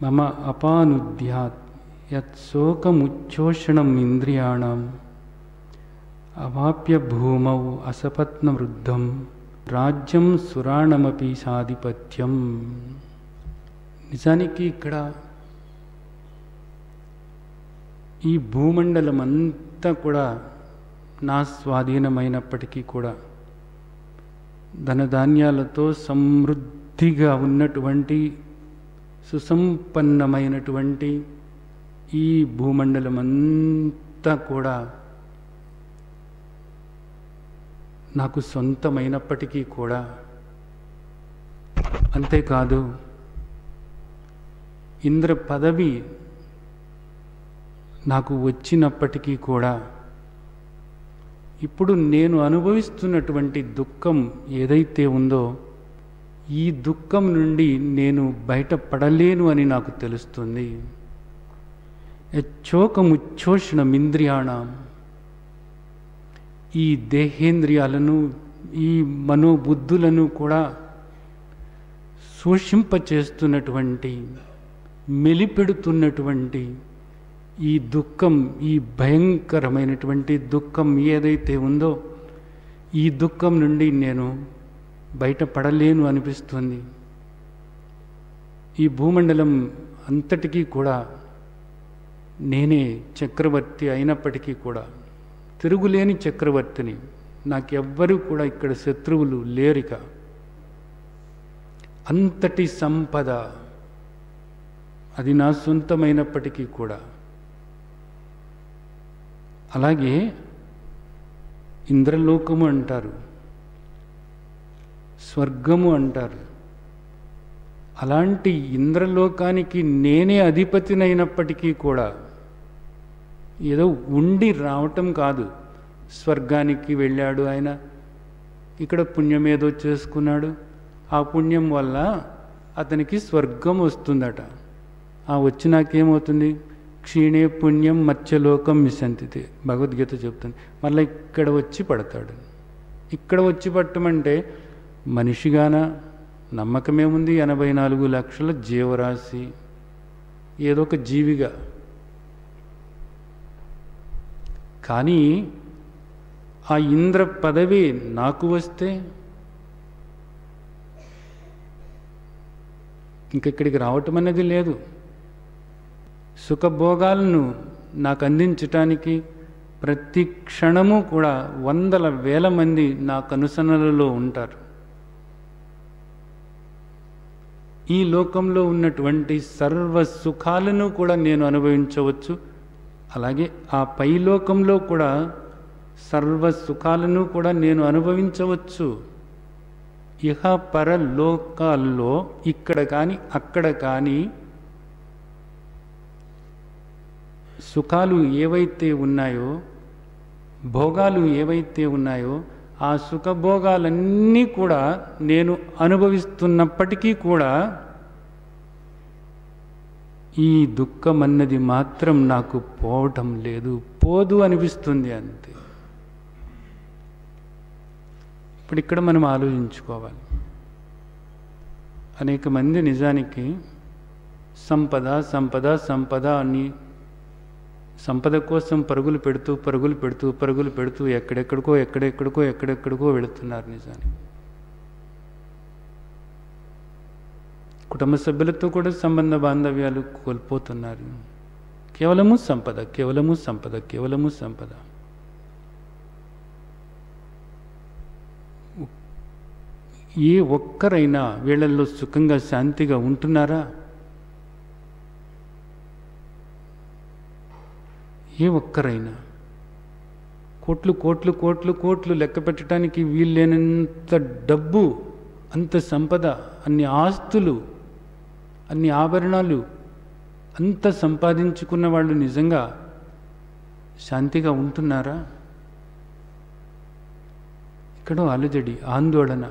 మమ అపానుద్యాత్ యత్ శోకముచ్చోషణం ఇంద్రియాణం అవాప్య భూమౌ అసపత్నవృద్ధం రాజ్యం సురాణమపి సాధిపత్యం. నిజానికి ఇక్కడ ఈ భూమండలం అంతా కూడా నా స్వాధీనమైనప్పటికీ కూడా ధనధాన్యాలతో సమృద్ధ సమృద్ధిగా ఉన్నటువంటి సుసంపన్నమైనటువంటి ఈ భూమండలం అంతా కూడా నాకు సొంతమైనప్పటికీ కూడా, అంతేకాదు ఇంద్ర పదవి నాకు వచ్చినప్పటికీ కూడా ఇప్పుడు నేను అనుభవిస్తున్నటువంటి దుఃఖం ఏదైతే ఉందో ఈ దుఃఖం నుండి నేను బయటపడలేను అని నాకు తెలుస్తుంది. యచ్చోకముచ్చోషణమింద్రియాణం, ఈ దేహేంద్రియాలను ఈ మనోబుద్ధులను కూడా శోషింపచేస్తున్నటువంటి మెలిపెడుతున్నటువంటి ఈ దుఃఖం, ఈ భయంకరమైనటువంటి దుఃఖం ఏదైతే ఉందో ఈ దుఃఖం నుండి నేను బయటపడలేను అనిపిస్తుంది. ఈ భూమండలం అంతటికీ కూడా నేనే చక్రవర్తి అయినప్పటికీ కూడా తిరుగులేని చక్రవర్తిని. నాకెవ్వరూ కూడా ఇక్కడ శత్రువులు లేరిక. అంతటి సంపద అది నా సొంతమైనప్పటికీ కూడా. అలాగే ఇంద్రలోకము అంటారు, స్వర్గము అంటారు. అలాంటి ఇంద్రలోకానికి నేనే అధిపతినైనప్పటికీ కూడా ఏదో ఉండి రావటం కాదు. స్వర్గానికి వెళ్ళాడు ఆయన, ఇక్కడ పుణ్యం ఏదో చేసుకున్నాడు, ఆ పుణ్యం వల్ల అతనికి స్వర్గం వస్తుందట. ఆ వచ్చినాకేమవుతుంది? క్షీణే పుణ్యం మత్స్యలోకం విశంతితే, భగవద్గీత చెప్తుంది. మళ్ళీ ఇక్కడ వచ్చి పడతాడు. ఇక్కడ వచ్చి పట్టమంటే మనిషిగానా? నమ్మకమేముంది? 84 లక్షల జీవరాశి, ఏదో ఒక జీవిగా. కానీ ఆ ఇంద్ర పదవి నాకు వస్తే ఇంకెక్కడికి రావటం అనేది లేదు. సుఖభోగాలను నాకు అందించటానికి ప్రతి క్షణము కూడా వందల వేల మంది నా కనుసనలలో ఉంటారు. ఈ లోకంలో ఉన్నటువంటి సర్వ సుఖాలను కూడా నేను అనుభవించవచ్చు. అలాగే ఆ పై లోకంలో కూడా సర్వ సుఖాలను కూడా నేను అనుభవించవచ్చు. ఇహ పరలోకాల్లో ఇక్కడ కానీ అక్కడ కానీ సుఖాలు ఏవైతే ఉన్నాయో, భోగాలు ఏవైతే ఉన్నాయో ఆ సుఖభోగాలన్నీ కూడా నేను అనుభవిస్తున్నప్పటికీ కూడా ఈ దుఃఖం అన్నది మాత్రం నాకు పోవటం లేదు, పోదు అనిపిస్తుంది అంతే. ఇప్పుడు ఇక్కడ మనం ఆలోచించుకోవాలి. అనేక మంది నిజానికి సంపద సంపద సంపద అని సంపద కోసం పరుగులు పెడుతూ ఎక్కడెక్కడికో వెళుతున్నారు. నిజానికి కుటుంబ సభ్యులతో కూడా సంబంధ బాంధవ్యాలు కోల్పోతున్నారు. కేవలము సంపద, కేవలము సంపద, కేవలము సంపద. ఏ ఒక్కరైనా వీళ్ళల్లో సుఖంగా శాంతిగా ఉంటున్నారా? ఏ ఒక్కరైనా? కోట్లు కోట్లు కోట్లు కోట్లు లెక్క పెట్టడానికి వీల్లేనంత డబ్బు, అంత సంపద, అన్ని ఆస్తులు, అన్ని ఆభరణాలు అంత సంపాదించుకున్న వాళ్ళు నిజంగా శాంతిగా ఉంటున్నారా? ఇక్కడో అలజడి, ఆందోళన,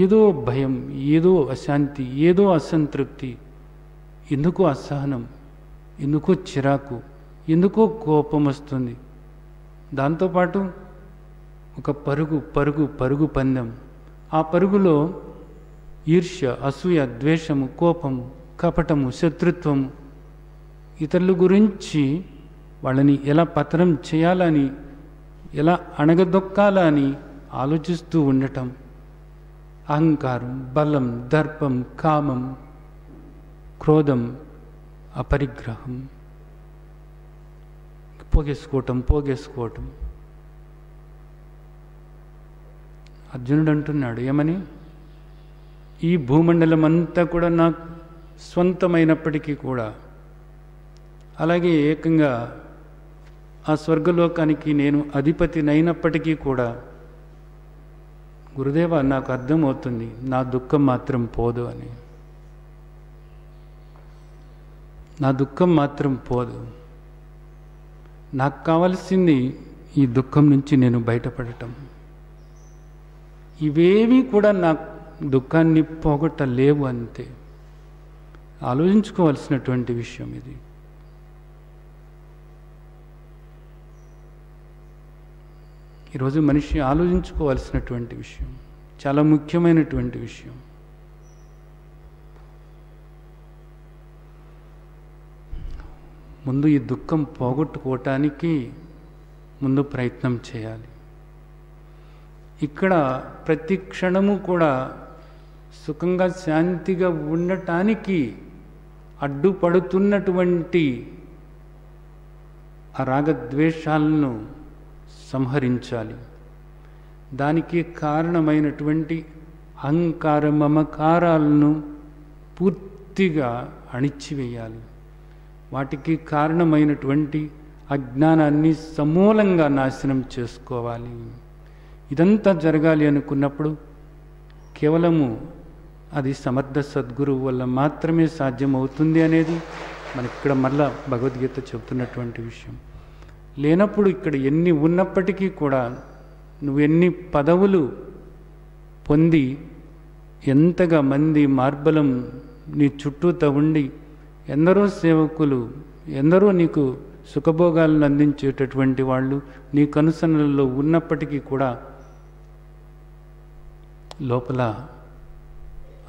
ఏదో భయం, ఏదో అశాంతి, ఏదో అసంతృప్తి, ఎందుకో అసహనం, ఎందుకో చిరాకు, ఎందుకో కోపం వస్తుంది. దాంతోపాటు ఒక పరుగు పరుగు పరుగు పందెం. ఆ పరుగులో ఈర్ష్య, అసూయ, ద్వేషము, కోపము, కపటము, శత్రుత్వము, ఇతరుల గురించి వాళ్ళని ఎలా పతనం చేయాలని, ఎలా అణగదొక్కాలని ఆలోచిస్తూ ఉండటం. అహంకారం, బలం, దర్పం, కామం, క్రోధం, అపరిగ్రహం, పోగేసుకోవటం. అర్జునుడు అంటున్నాడు ఏమని? ఈ భూమండలం అంతా కూడా నాకు స్వంతమైనప్పటికీ కూడా, అలాగే ఏకంగా ఆ స్వర్గలోకానికి నేను అధిపతినైనప్పటికీ కూడా, గురుదేవ నాకు అర్థమవుతుంది నా దుఃఖం మాత్రం పోదు అని. నా దుఃఖం మాత్రం పోదు. నాకు కావలసింది ఈ దుఃఖం నుంచి నేను బయటపడటం. ఇవేవి కూడా నా దుఃఖాన్ని పోగొట్టలేవు అంతే. ఆలోచించుకోవాల్సినటువంటి విషయం ఇది. ఈరోజు మనిషి ఆలోచించుకోవాల్సినటువంటి విషయం, చాలా ముఖ్యమైనటువంటి విషయం. ముందు ఈ దుఃఖం పోగొట్టుకోవటానికి ముందు ప్రయత్నం చేయాలి. ఇక్కడ ప్రతి క్షణము కూడా సుఖంగా శాంతిగా ఉండటానికి అడ్డుపడుతున్నటువంటి ఆ రాగద్వేషాలను సంహరించాలి. దానికి కారణమైనటువంటి అహంకార మమకారాలను పూర్తిగా అణిచివేయాలి. వాటికి కారణమైనటువంటి అజ్ఞానాన్ని సమూలంగా నాశనం చేసుకోవాలి. ఇదంతా జరగాలి అనుకున్నప్పుడు కేవలము అది సమర్థ సద్గురువు వల్ల మాత్రమే సాధ్యమవుతుంది అనేది మనకి ఇక్కడ మళ్ళా భగవద్గీత చెబుతున్నటువంటి విషయం. లేనప్పుడు ఇక్కడ ఎన్ని ఉన్నప్పటికీ కూడా, నువ్వు ఎన్ని పదవులు పొంది ఎంతగా మంది మార్బలం నీ చుట్టూతో ఉండి ఎందరో సేవకులు, ఎందరో నీకు సుఖభోగాలను అందించేటటువంటి వాళ్ళు నీ కనుసనలలో ఉన్నప్పటికీ కూడా లోపల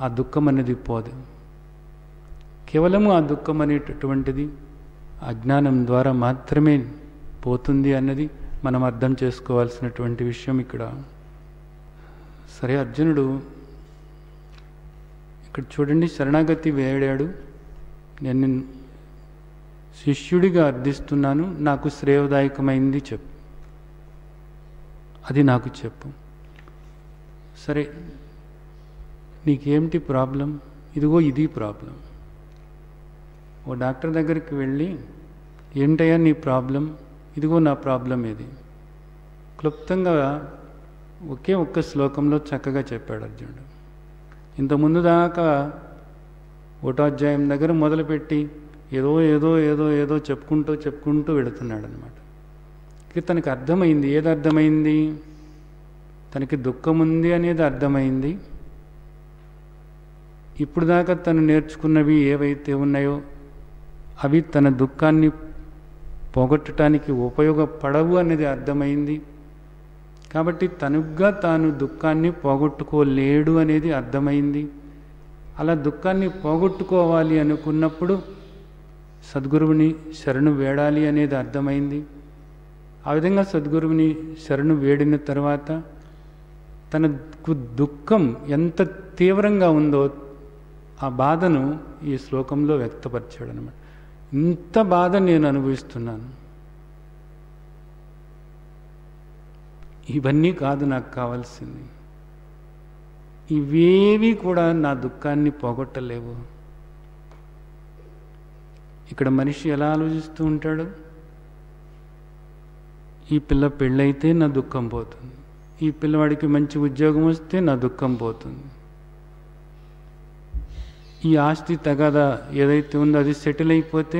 ఆ దుఃఖం అనేది పోదు. కేవలము ఆ దుఃఖం అనేటటువంటిది అజ్ఞానం ద్వారా మాత్రమే పోతుంది అన్నది మనం అర్థం చేసుకోవాల్సినటువంటి విషయం ఇక్కడ. సరే, అర్జునుడు ఇక్కడ చూడండి, శరణాగతి వేడాడు. నేను శిష్యుడిగా అర్థిస్తున్నాను, నాకు శ్రేయోదాయకమైంది చెప్పు, అది నాకు చెప్పు. సరే, నీకేమిటి ప్రాబ్లం? ఇదిగో ఇది ప్రాబ్లం. ఓ డాక్టర్ దగ్గరికి వెళ్ళి, ఏమిటయ్యా నీ ప్రాబ్లం? ఇదిగో నా ప్రాబ్లం ఇది. క్లుప్తంగా ఒకే ఒక్క శ్లోకంలో చక్కగా చెప్పాడు అర్జునుడు. ఇంతకుముందు దాకా ఒకటో అధ్యాయం దగ్గర మొదలుపెట్టి ఏదో ఏదో ఏదో ఏదో చెప్పుకుంటూ వెళుతున్నాడు అనమాట. ఇక తనకు అర్థమైంది. ఏది అర్థమైంది? తనకి దుఃఖం ఉంది అనేది అర్థమైంది. ఇప్పుడు దాకా తను నేర్చుకున్నవి ఏవైతే ఉన్నాయో అవి తన దుఃఖాన్ని పోగొట్టడానికి ఉపయోగపడవు అనేది అర్థమైంది. కాబట్టి తనుగ్గా తాను దుఃఖాన్ని పోగొట్టుకోలేడు అనేది అర్థమైంది. అలా దుఃఖాన్ని పోగొట్టుకోవాలి అనుకున్నప్పుడు సద్గురువుని శరణు వేడాలి అనేది అర్థమైంది. ఆ విధంగా సద్గురువుని శరణు వేడిన తర్వాత తనకు దుఃఖం ఎంత తీవ్రంగా ఉందో ఆ బాధను ఈ శ్లోకంలో వ్యక్తపరిచాడు అనమాట. ఇంత బాధ నేను అనుభవిస్తున్నాను, ఇవన్నీ కాదు నాకు కావాల్సింది, ఇవేవి కూడా నా దుఃఖాన్ని పోగొట్టలేవు. ఇక్కడ మనిషి ఎలా ఆలోచిస్తూ ఉంటాడు? ఈ పిల్ల పెళ్ళైతే నా దుఃఖం పోతుంది, ఈ పిల్లవాడికి మంచి ఉద్యోగం వస్తే నా దుఃఖం పోతుంది, ఈ ఆస్తి తగాదా ఏదైతే ఉందో అది సెటిల్ అయిపోతే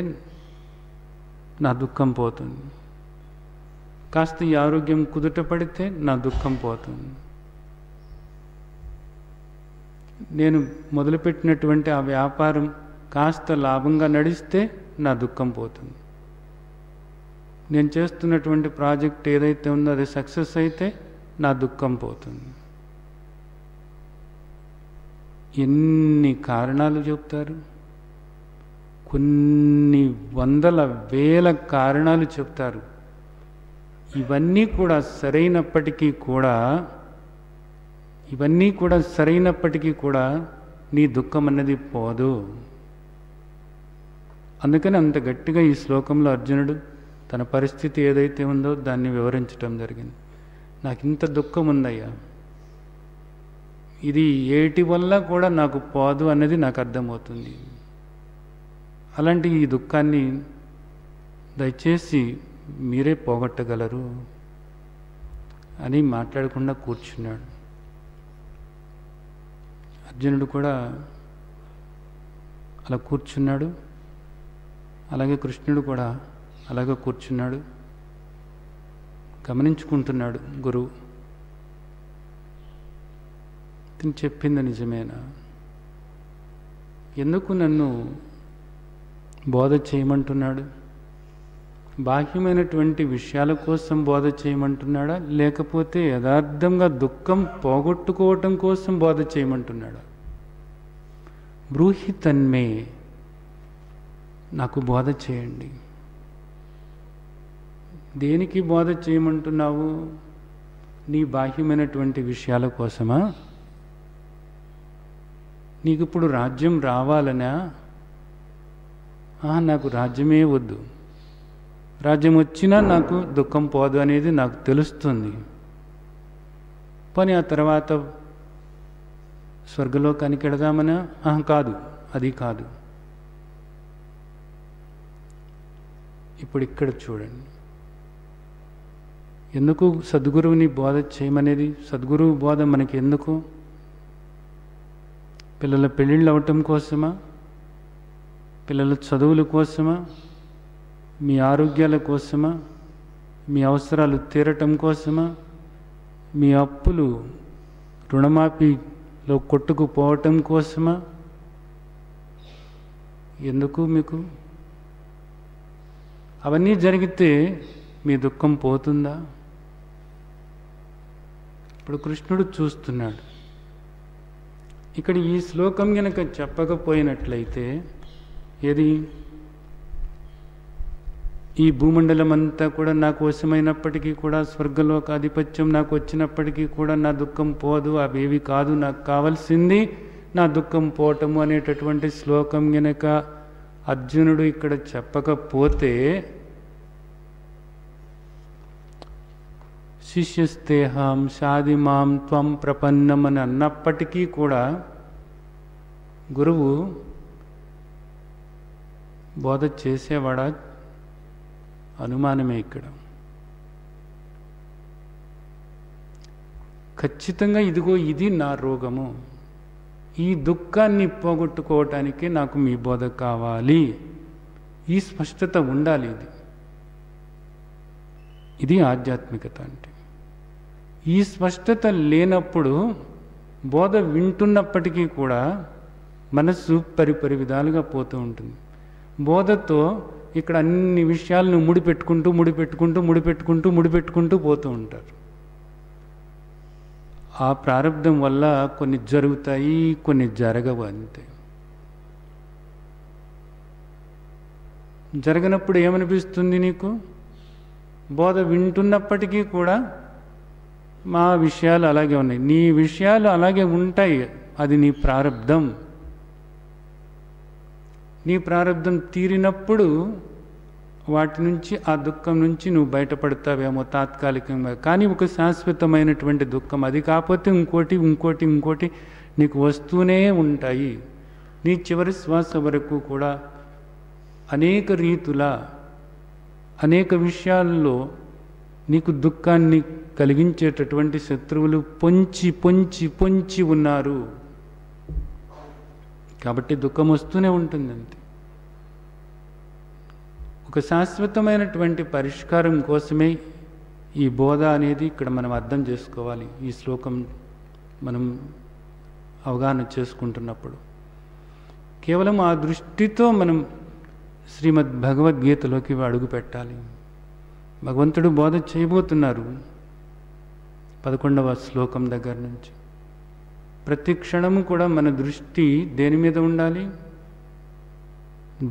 నా దుఃఖం పోతుంది, కాస్త ఈ ఆరోగ్యం కుదుట పడితే నా దుఃఖం పోతుంది, నేను మొదలుపెట్టినటువంటి ఆ వ్యాపారం కాస్త లాభంగా నడిస్తే నా దుఃఖం పోతుంది, నేను చేస్తున్నటువంటి ప్రాజెక్ట్ ఏదైతే ఉందో అది సక్సెస్ అయితే నా దుఃఖం పోతుంది. ఎన్ని కారణాలు చెప్తారు? కొన్ని వందల వేల కారణాలు చెప్తారు. ఇవన్నీ కూడా సరైనప్పటికీ కూడా నీ దుఃఖం అన్నది పోదు. అందుకని అంత గట్టిగా ఈ శ్లోకంలో అర్జునుడు తన పరిస్థితి ఏదైతే ఉందో దాన్ని వివరించటం జరిగింది. నాకు ఇంత దుఃఖం ఉందయ్యా, ఇది ఏటి వల్ల కూడా నాకు పోదు అన్నది నాకు అర్థమవుతుంది. అలాంటి ఈ దుఃఖాన్ని దయచేసి మీరే పోగొట్టగలరు అని మాట్లాడకుండా కూర్చున్నాడు. అర్జునుడు కూడా అలా కూర్చున్నాడు. అలాగే కృష్ణుడు కూడా అలాగే కూర్చున్నాడు. గమనించుకుంటున్నాడు గురువు. తను చెప్పింది నిజమేనా? ఎందుకు నన్ను బోధ చేయమంటున్నాడు? బాహ్యమైనటువంటి విషయాల కోసం బోధ చేయమంటున్నాడా, లేకపోతే యథార్థంగా దుఃఖం పోగొట్టుకోవటం కోసం బోధ చేయమంటున్నాడా? బ్రూహి తన్మే, నాకు బోధ చేయండి. దేనికి బోధ చేయమంటున్నావు? నీ బాహ్యమైనటువంటి విషయాల కోసమా? నీకు ఇప్పుడు రాజ్యం రావాలనా? నాకు రాజ్యమే వద్దు, రాజ్యం వచ్చినా నాకు దుఃఖం పోదు అనేది నాకు తెలుస్తుంది. పని ఆ తర్వాత స్వర్గలోకానికి వెళదామనా? కాదు, అది కాదు. ఇప్పుడు ఇక్కడ చూడండి, ఎందుకు సద్గురువుని బోధ చేయమనేది? సద్గురువు బోధ మనకి ఎందుకు? పిల్లల పెళ్ళిళ్ళు అవటం కోసమా? పిల్లల చదువుల కోసమా? మీ ఆరోగ్యాల కోసమా? మీ అవసరాలు తీరటం కోసమా? మీ అప్పులు రుణమాఫీలో కొట్టుకుపోవటం కోసమా? ఎందుకు మీకు? అవన్నీ జరిగితే మీ దుఃఖం పోతుందా? ఇప్పుడు కృష్ణుడు చూస్తున్నాడు. ఇక్కడ ఈ శ్లోకం గనక చెప్పకపోయినట్లయితే, ఏది ఈ భూమండలం అంతా కూడా నాకు వశమైనప్పటికీ కూడా, స్వర్గలోక ఆధిపత్యం నాకు వచ్చినప్పటికీ కూడా నా దుఃఖం పోదు, అవేవి కాదు నాకు కావాల్సింది నా దుఃఖం పోవటము అనేటటువంటి శ్లోకం గనక అర్జునుడు ఇక్కడ చెప్పకపోతే, శిష్యస్తేహం షాదిమాం త్వం ప్రపన్నం అని అన్నప్పటికీ కూడా గురువు బోధ చేసేవాడా? అనుమానమే ఇక్కడ. ఖచ్చితంగా ఇదిగో ఇది నా రోగము, ఈ దుఃఖాన్ని పోగొట్టుకోవటానికి నాకు మీ బోధ కావాలి, ఈ స్పష్టత ఉండాలి. ఇది ఆధ్యాత్మికత అంటే. ఈ స్పష్టత లేనప్పుడు బోధ వింటున్నప్పటికీ కూడా మనస్సు పరిపరి విధాలుగా పోతూ ఉంటుంది. బోధతో ఇక్కడ అన్ని విషయాలను ముడిపెట్టుకుంటూ పోతూ ఉంటారు. ఆ ప్రారంధం వల్ల కొన్ని జరుగుతాయి, కొన్ని జరగవు. అంతే. జరగనప్పుడు ఏమనిపిస్తుంది నీకు? బోధ వింటున్నప్పటికీ కూడా మా విషయాలు అలాగే ఉన్నాయి, నీ విషయాలు అలాగే ఉంటాయి. అది నీ ప్రారంధం. నీ ప్రారంధం తీరినప్పుడు వాటి నుంచి, ఆ దుఃఖం నుంచి నువ్వు బయటపడతావేమో తాత్కాలికంగా. కానీ ఒక శాశ్వతమైనటువంటి దుఃఖం, అది కాకపోతే ఇంకోటి నీకు వస్తూనే ఉంటాయి. నీ చివరి శ్వాస వరకు కూడా అనేక రీతుల, అనేక విషయాల్లో నీకు దుఃఖాన్ని కలిగించేటటువంటి శత్రువులు పొంచి ఉన్నారు. కాబట్టి దుఃఖం వస్తూనే ఉంటుంది. అంతే. ఒక శాశ్వతమైనటువంటి పరిష్కారం కోసమే ఈ బోధ అనేది ఇక్కడ మనం అర్థం చేసుకోవాలి. ఈ శ్లోకం మనం అవగాహన చేసుకుంటున్నప్పుడు కేవలం ఆ దృష్టితో మనం శ్రీమద్ భగవద్గీతలోకి అడుగు పెట్టాలి. భగవంతుడు బోధ చేయబోతున్నారు 11వ శ్లోకం దగ్గర నుంచి. ప్రతి క్షణము కూడా మన దృష్టి దేని మీద ఉండాలి?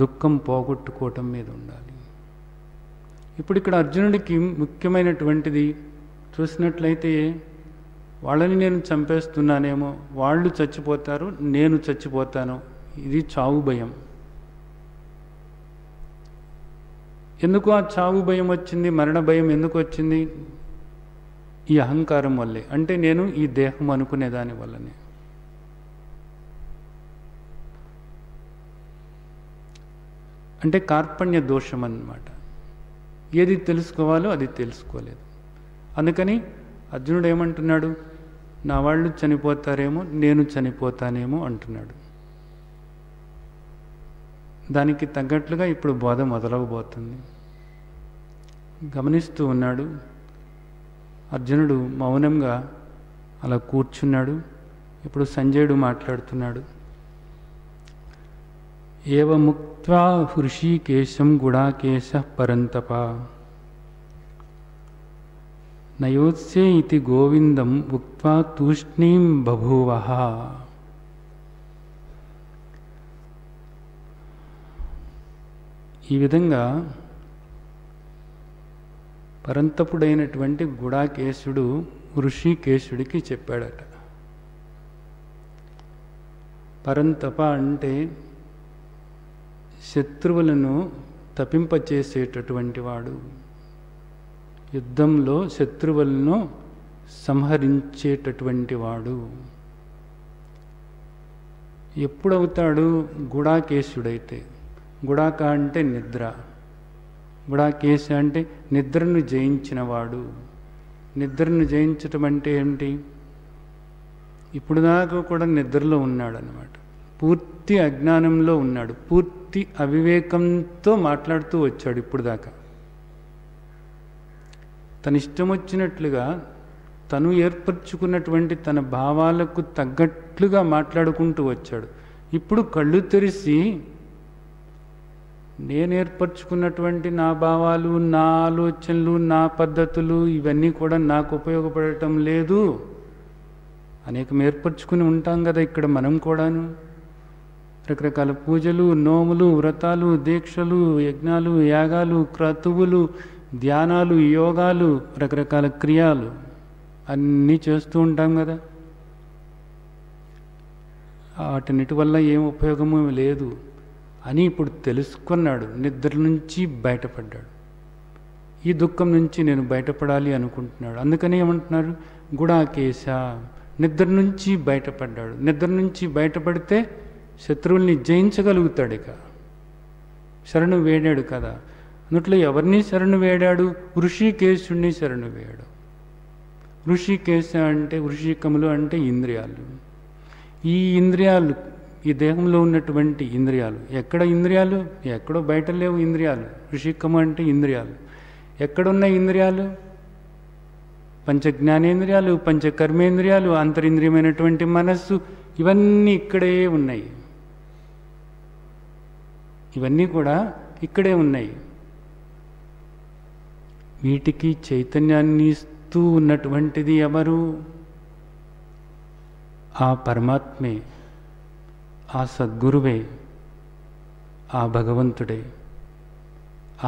దుఃఖం పోగొట్టుకోవటం మీద ఉండాలి. ఇప్పుడు ఇక్కడ అర్జునుడికి ముఖ్యమైనటువంటిది చూసినట్లయితే, వాళ్ళని నేను చంపేస్తున్నానేమో, వాళ్ళు చచ్చిపోతారు, నేను చచ్చిపోతాను, ఇది చావు భయం. ఎందుకు ఆ చావు భయం వచ్చింది? మరణ భయం ఎందుకు వచ్చింది? ఈ అహంకారం వల్లే. అంటే నేను ఈ దేహం అనుకునే దాని వల్లనే. అంటే కార్పణ్య దోషం అన్నమాట. ఏది తెలుసుకోవాలో అది తెలుసుకోలేదు. అందుకని అర్జునుడు ఏమంటున్నాడు, నా వాళ్ళు చనిపోతారేమో, నేను చనిపోతానేమో అంటున్నాడు. దానికి తగ్గట్లుగా ఇప్పుడు బోధ మొదలవబోతుంది. గమనిస్తూ ఉన్నాడు. అర్జునుడు మౌనంగా అలా కూర్చున్నాడు. ఇప్పుడు సంజయుడు మాట్లాడుతున్నాడు. ఏవముక్త్వా హృషీకేశం గుడాకేశః పరంతప నయోత్సే ఇతి గోవిందం ఉక్త్వా తూష్ణీం బభూవః. ఈ విధంగా పరంతపుడైనటువంటి గుడాకేశుడు ఋషికేశుడికి చెప్పాడట. పరంతప అంటే శత్రువులను తపింపచేసేటటువంటి వాడు, యుద్ధంలో శత్రువులను సంహరించేటటువంటి వాడు. ఎప్పుడవుతాడు? గుడాకేశుడైతే. గుడాక అంటే నిద్ర, గుడాకేశ అంటే నిద్రను జయించినవాడు. నిద్రను జయించటం అంటే ఏమిటి? ఇప్పుడు దాకా కూడా నిద్రలో ఉన్నాడు అన్నమాట. పూర్తి అజ్ఞానంలో ఉన్నాడు, పూర్తి అవివేకంతో మాట్లాడుతూ వచ్చాడు. ఇప్పుడు దాకా తన ఇష్టం వచ్చినట్లుగా తను ఏర్పరచుకున్నటువంటి తన భావాలకు తగ్గట్లుగా మాట్లాడుకుంటూ వచ్చాడు. ఇప్పుడు కళ్ళు తెరిచి నేను ఏర్పరచుకున్నటువంటి నా భావాలు, నా ఆలోచనలు, నా పద్ధతులు ఇవన్నీ కూడా నాకు ఉపయోగపడటం లేదు. అనేకం ఏర్పరచుకుని ఉంటాం కదా ఇక్కడ మనం కూడాను. రకరకాల పూజలు, నోములు, వ్రతాలు, దీక్షలు, యజ్ఞాలు, యాగాలు, క్రతువులు, ధ్యానాలు, యోగాలు, రకరకాల క్రియాలు అన్నీ చేస్తూ ఉంటాం కదా. వాటిన్నిటి వల్ల ఏం ఉపయోగము లేదు అని ఇప్పుడు తెలుసుకున్నాడు. నిద్ర నుంచి బయటపడ్డాడు. ఈ దుఃఖం నుంచి నేను బయటపడాలి అనుకుంటున్నాడు. అందుకని ఏమంటున్నారు? గుడాకేశ, నిద్ర నుంచి బయటపడ్డాడు. నిద్ర నుంచి బయటపడితే శత్రువుల్ని జయించగలుగుతాడు. ఇక శరణు వేడాడు కదా. అందుట్లో ఎవరిని శరణు వేడాడు? ఋషికేశుడిని శరణు వేడాడు. ఋషికేశ అంటే ఋషికములు అంటే ఇంద్రియాలు. ఈ ఇంద్రియాలు, ఈ దేహంలో ఉన్నటువంటి ఇంద్రియాలు, ఎక్కడ ఇంద్రియాలు? ఎక్కడో బయట లేవు ఇంద్రియాలు. ఋషికము అంటే ఇంద్రియాలు. ఎక్కడున్న ఇంద్రియాలు? పంచ జ్ఞానేంద్రియాలు, పంచ కర్మేంద్రియాలు, అంతరింద్రియమైనటువంటి మనస్సు, ఇవన్నీ ఇక్కడే ఉన్నాయి. ఇవన్నీ కూడా ఇక్కడే ఉన్నాయి. వీటికి చైతన్యాన్ని ఇస్తూ ఉన్నటువంటిది ఎవరు? ఆ పరమాత్మే, ఆ సద్గురువే, ఆ భగవంతుడే.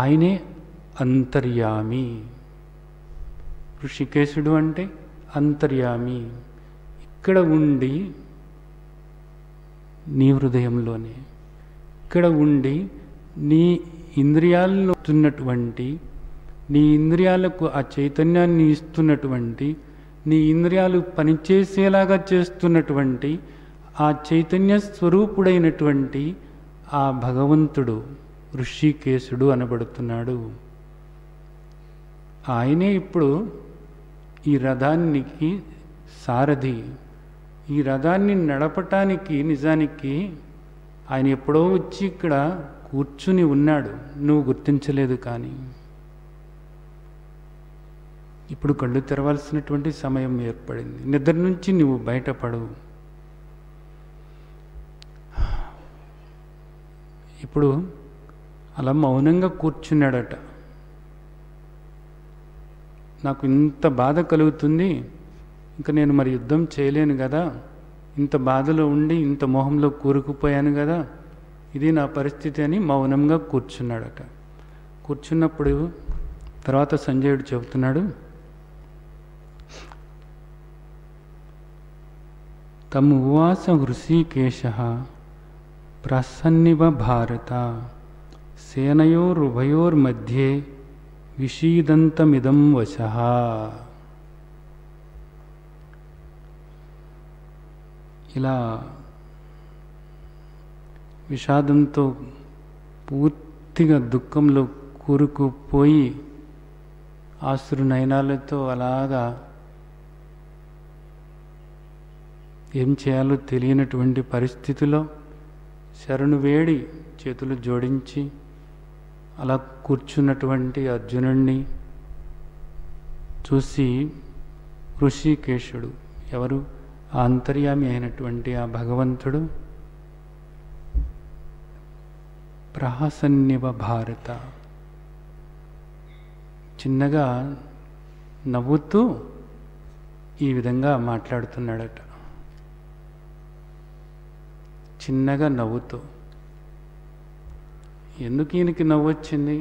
ఆయనే అంతర్యామి. ఋషికేశుడు అంటే అంతర్యామి. ఇక్కడ ఉండి నీ హృదయంలోనే, ఇక్కడ ఉండి నీ ఇంద్రియాల్లో ఉన్నటువంటి, నీ ఇంద్రియాలకు ఆ చైతన్యాన్ని ఇస్తున్నటువంటి, నీ ఇంద్రియాలు పనిచేసేలాగా చేస్తున్నటువంటి ఆ చైతన్య స్వరూపుడైనటువంటి ఆ భగవంతుడు ఋషికేశుడు అనబడుతున్నాడు. ఆయనే ఇప్పుడు ఈ రథానికి సారథి. ఈ రథాన్ని నడపటానికి నిజానికి ఆయన ఎప్పుడో వచ్చి ఇక్కడ కూర్చుని ఉన్నాడు, నువ్వు గుర్తించలేదు. కానీ ఇప్పుడు కళ్ళు తెరవాల్సినటువంటి సమయం ఏర్పడింది. నిద్ర నుంచి నువ్వు బయటపడవు. ఇప్పుడు అలా మౌనంగా కూర్చున్నాడట. నాకు ఇంత బాధ కలుగుతుంది, ఇంకా నేను మరి యుద్ధం చేయలేను కదా, ఇంత బాధలో ఉండి ఇంత మోహంలో కూరుకుపోయాను కదా, ఇది నా పరిస్థితి అని మౌనంగా కూర్చున్నాడట. కూర్చున్నప్పుడు తర్వాత సంజయుడు చెబుతున్నాడు, తమ్ ఉవాస హృషీకేశః ప్రసన్నివ భారత సేనయోరుభయోర్మధ్యే విషీదంతమిదం వశః. ఇలా విషాదంతో పూర్తి పూర్తిగా దుఃఖంలో కూరుకుపోయి ఆశ్రు నయనాలతో అలాగా ఏం చేయాలో తెలియనటువంటి పరిస్థితిలో శరణు వేడి చేతులు జోడించి అలా కూర్చున్నటువంటి అర్జునుడిని చూసి ఋషికేశుడు, ఎవరు ఆ అంతర్యామి అయినటువంటి ఆ భగవంతుడు, ప్రహసన్నివ భారత, చిన్నగా నవ్వుతూ ఈ విధంగా మాట్లాడుతున్నాడట. చిన్నగా నవ్వుతూ. ఎందుకు ఈయనకి నవ్వు వచ్చింది?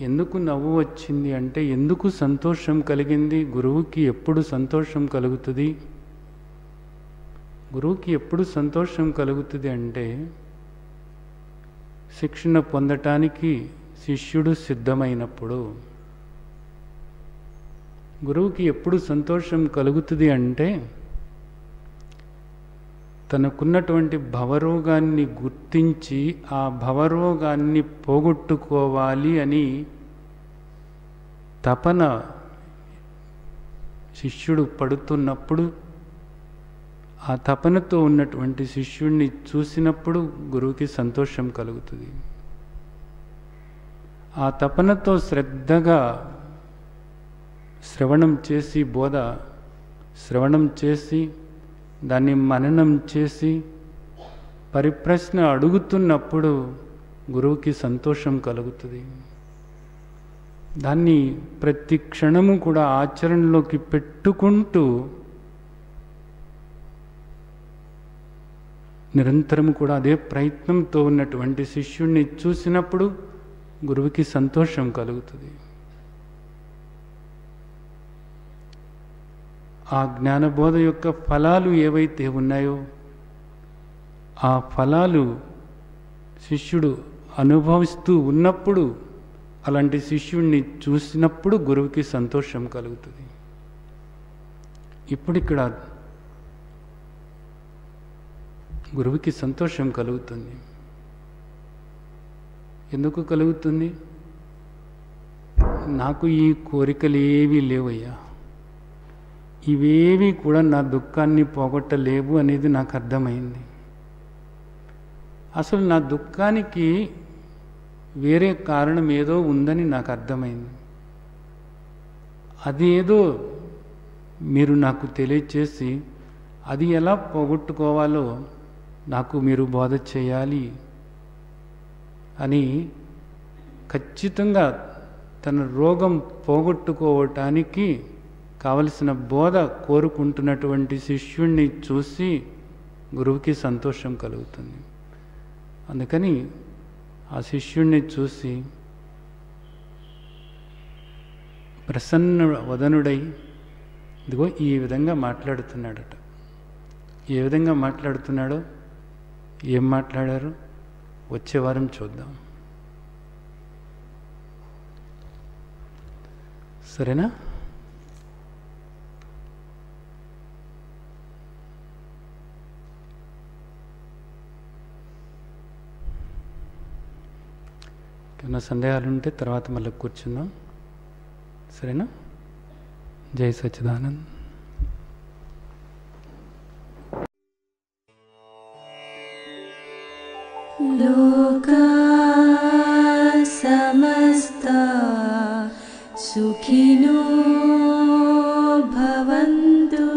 ఎందుకు నవ్వు వచ్చింది అంటే, ఎందుకు సంతోషం కలిగింది? గురువుకి ఎప్పుడు సంతోషం కలుగుతుంది? గురువుకి ఎప్పుడు సంతోషం కలుగుతుంది అంటే, శిక్షణ పొందటానికి శిష్యుడు సిద్ధమైనప్పుడు. గురువుకి ఎప్పుడు సంతోషం కలుగుతుంది అంటే, తనకున్నటువంటి భవరోగాన్ని గుర్తించి ఆ భవరోగాన్ని పోగొట్టుకోవాలి అని తపన శిష్యుడు పడుతున్నప్పుడు, ఆ తపనతో ఉన్నటువంటి శిష్యుడిని చూసినప్పుడు గురువుకి సంతోషం కలుగుతుంది. ఆ తపనతో శ్రద్ధగా శ్రవణం చేసి, బోధ శ్రవణం చేసి దాన్ని మననం చేసి పరిప్రశ్న అడుగుతున్నప్పుడు గురువుకి సంతోషం కలుగుతుంది. దాన్ని ప్రతి క్షణము కూడా ఆచరణలోకి పెట్టుకుంటూ నిరంతరం కూడా అదే ప్రయత్నంతో ఉన్నటువంటి శిష్యుడిని చూసినప్పుడు గురువుకి సంతోషం కలుగుతుంది. ఆ జ్ఞానబోధ యొక్క ఫలాలు ఏవైతే ఉన్నాయో ఆ ఫలాలు శిష్యుడు అనుభవిస్తూ ఉన్నప్పుడు, అలాంటి శిష్యుడిని చూసినప్పుడు గురువుకి సంతోషం కలుగుతుంది. ఇప్పుడు ఇక్కడ గురువుకి సంతోషం కలుగుతుంది. ఎందుకు కలుగుతుంది? నాకు ఈ కోరికలు ఏవీ లేవయ్యా, ఇవేవి కూడా నా దుఃఖాన్ని పోగొట్టలేవు అనేది నాకు అర్థమైంది. అసలు నా దుఃఖానికి వేరే కారణం ఏదో ఉందని నాకు అర్థమైంది. అది ఏదో మీరు నాకు తెలియచేసి అది ఎలా పోగొట్టుకోవాలో నాకు మీరు బోధ చేయాలి అని ఖచ్చితంగా తన రోగం పోగొట్టుకోవటానికి కావలసిన బోధ కోరుకుంటున్నటువంటి శిష్యుణ్ణి చూసి గురువుకి సంతోషం కలుగుతుంది. అందుకని ఆ శిష్యుణ్ణి చూసి ప్రసన్న వదనుడై ఇదిగో ఈ విధంగా మాట్లాడుతున్నాడట. ఏ విధంగా మాట్లాడుతున్నాడో, ఏం మాట్లాడారో వచ్చే వారం చూద్దాం. సరేనా? ఏమైనా సందేహాలు ఉంటే తర్వాత మళ్ళీ కూర్చుందాం. సరేనా? జై సచ్చిదానంద్. లోకా సమస్తా సుఖినో భవంతు.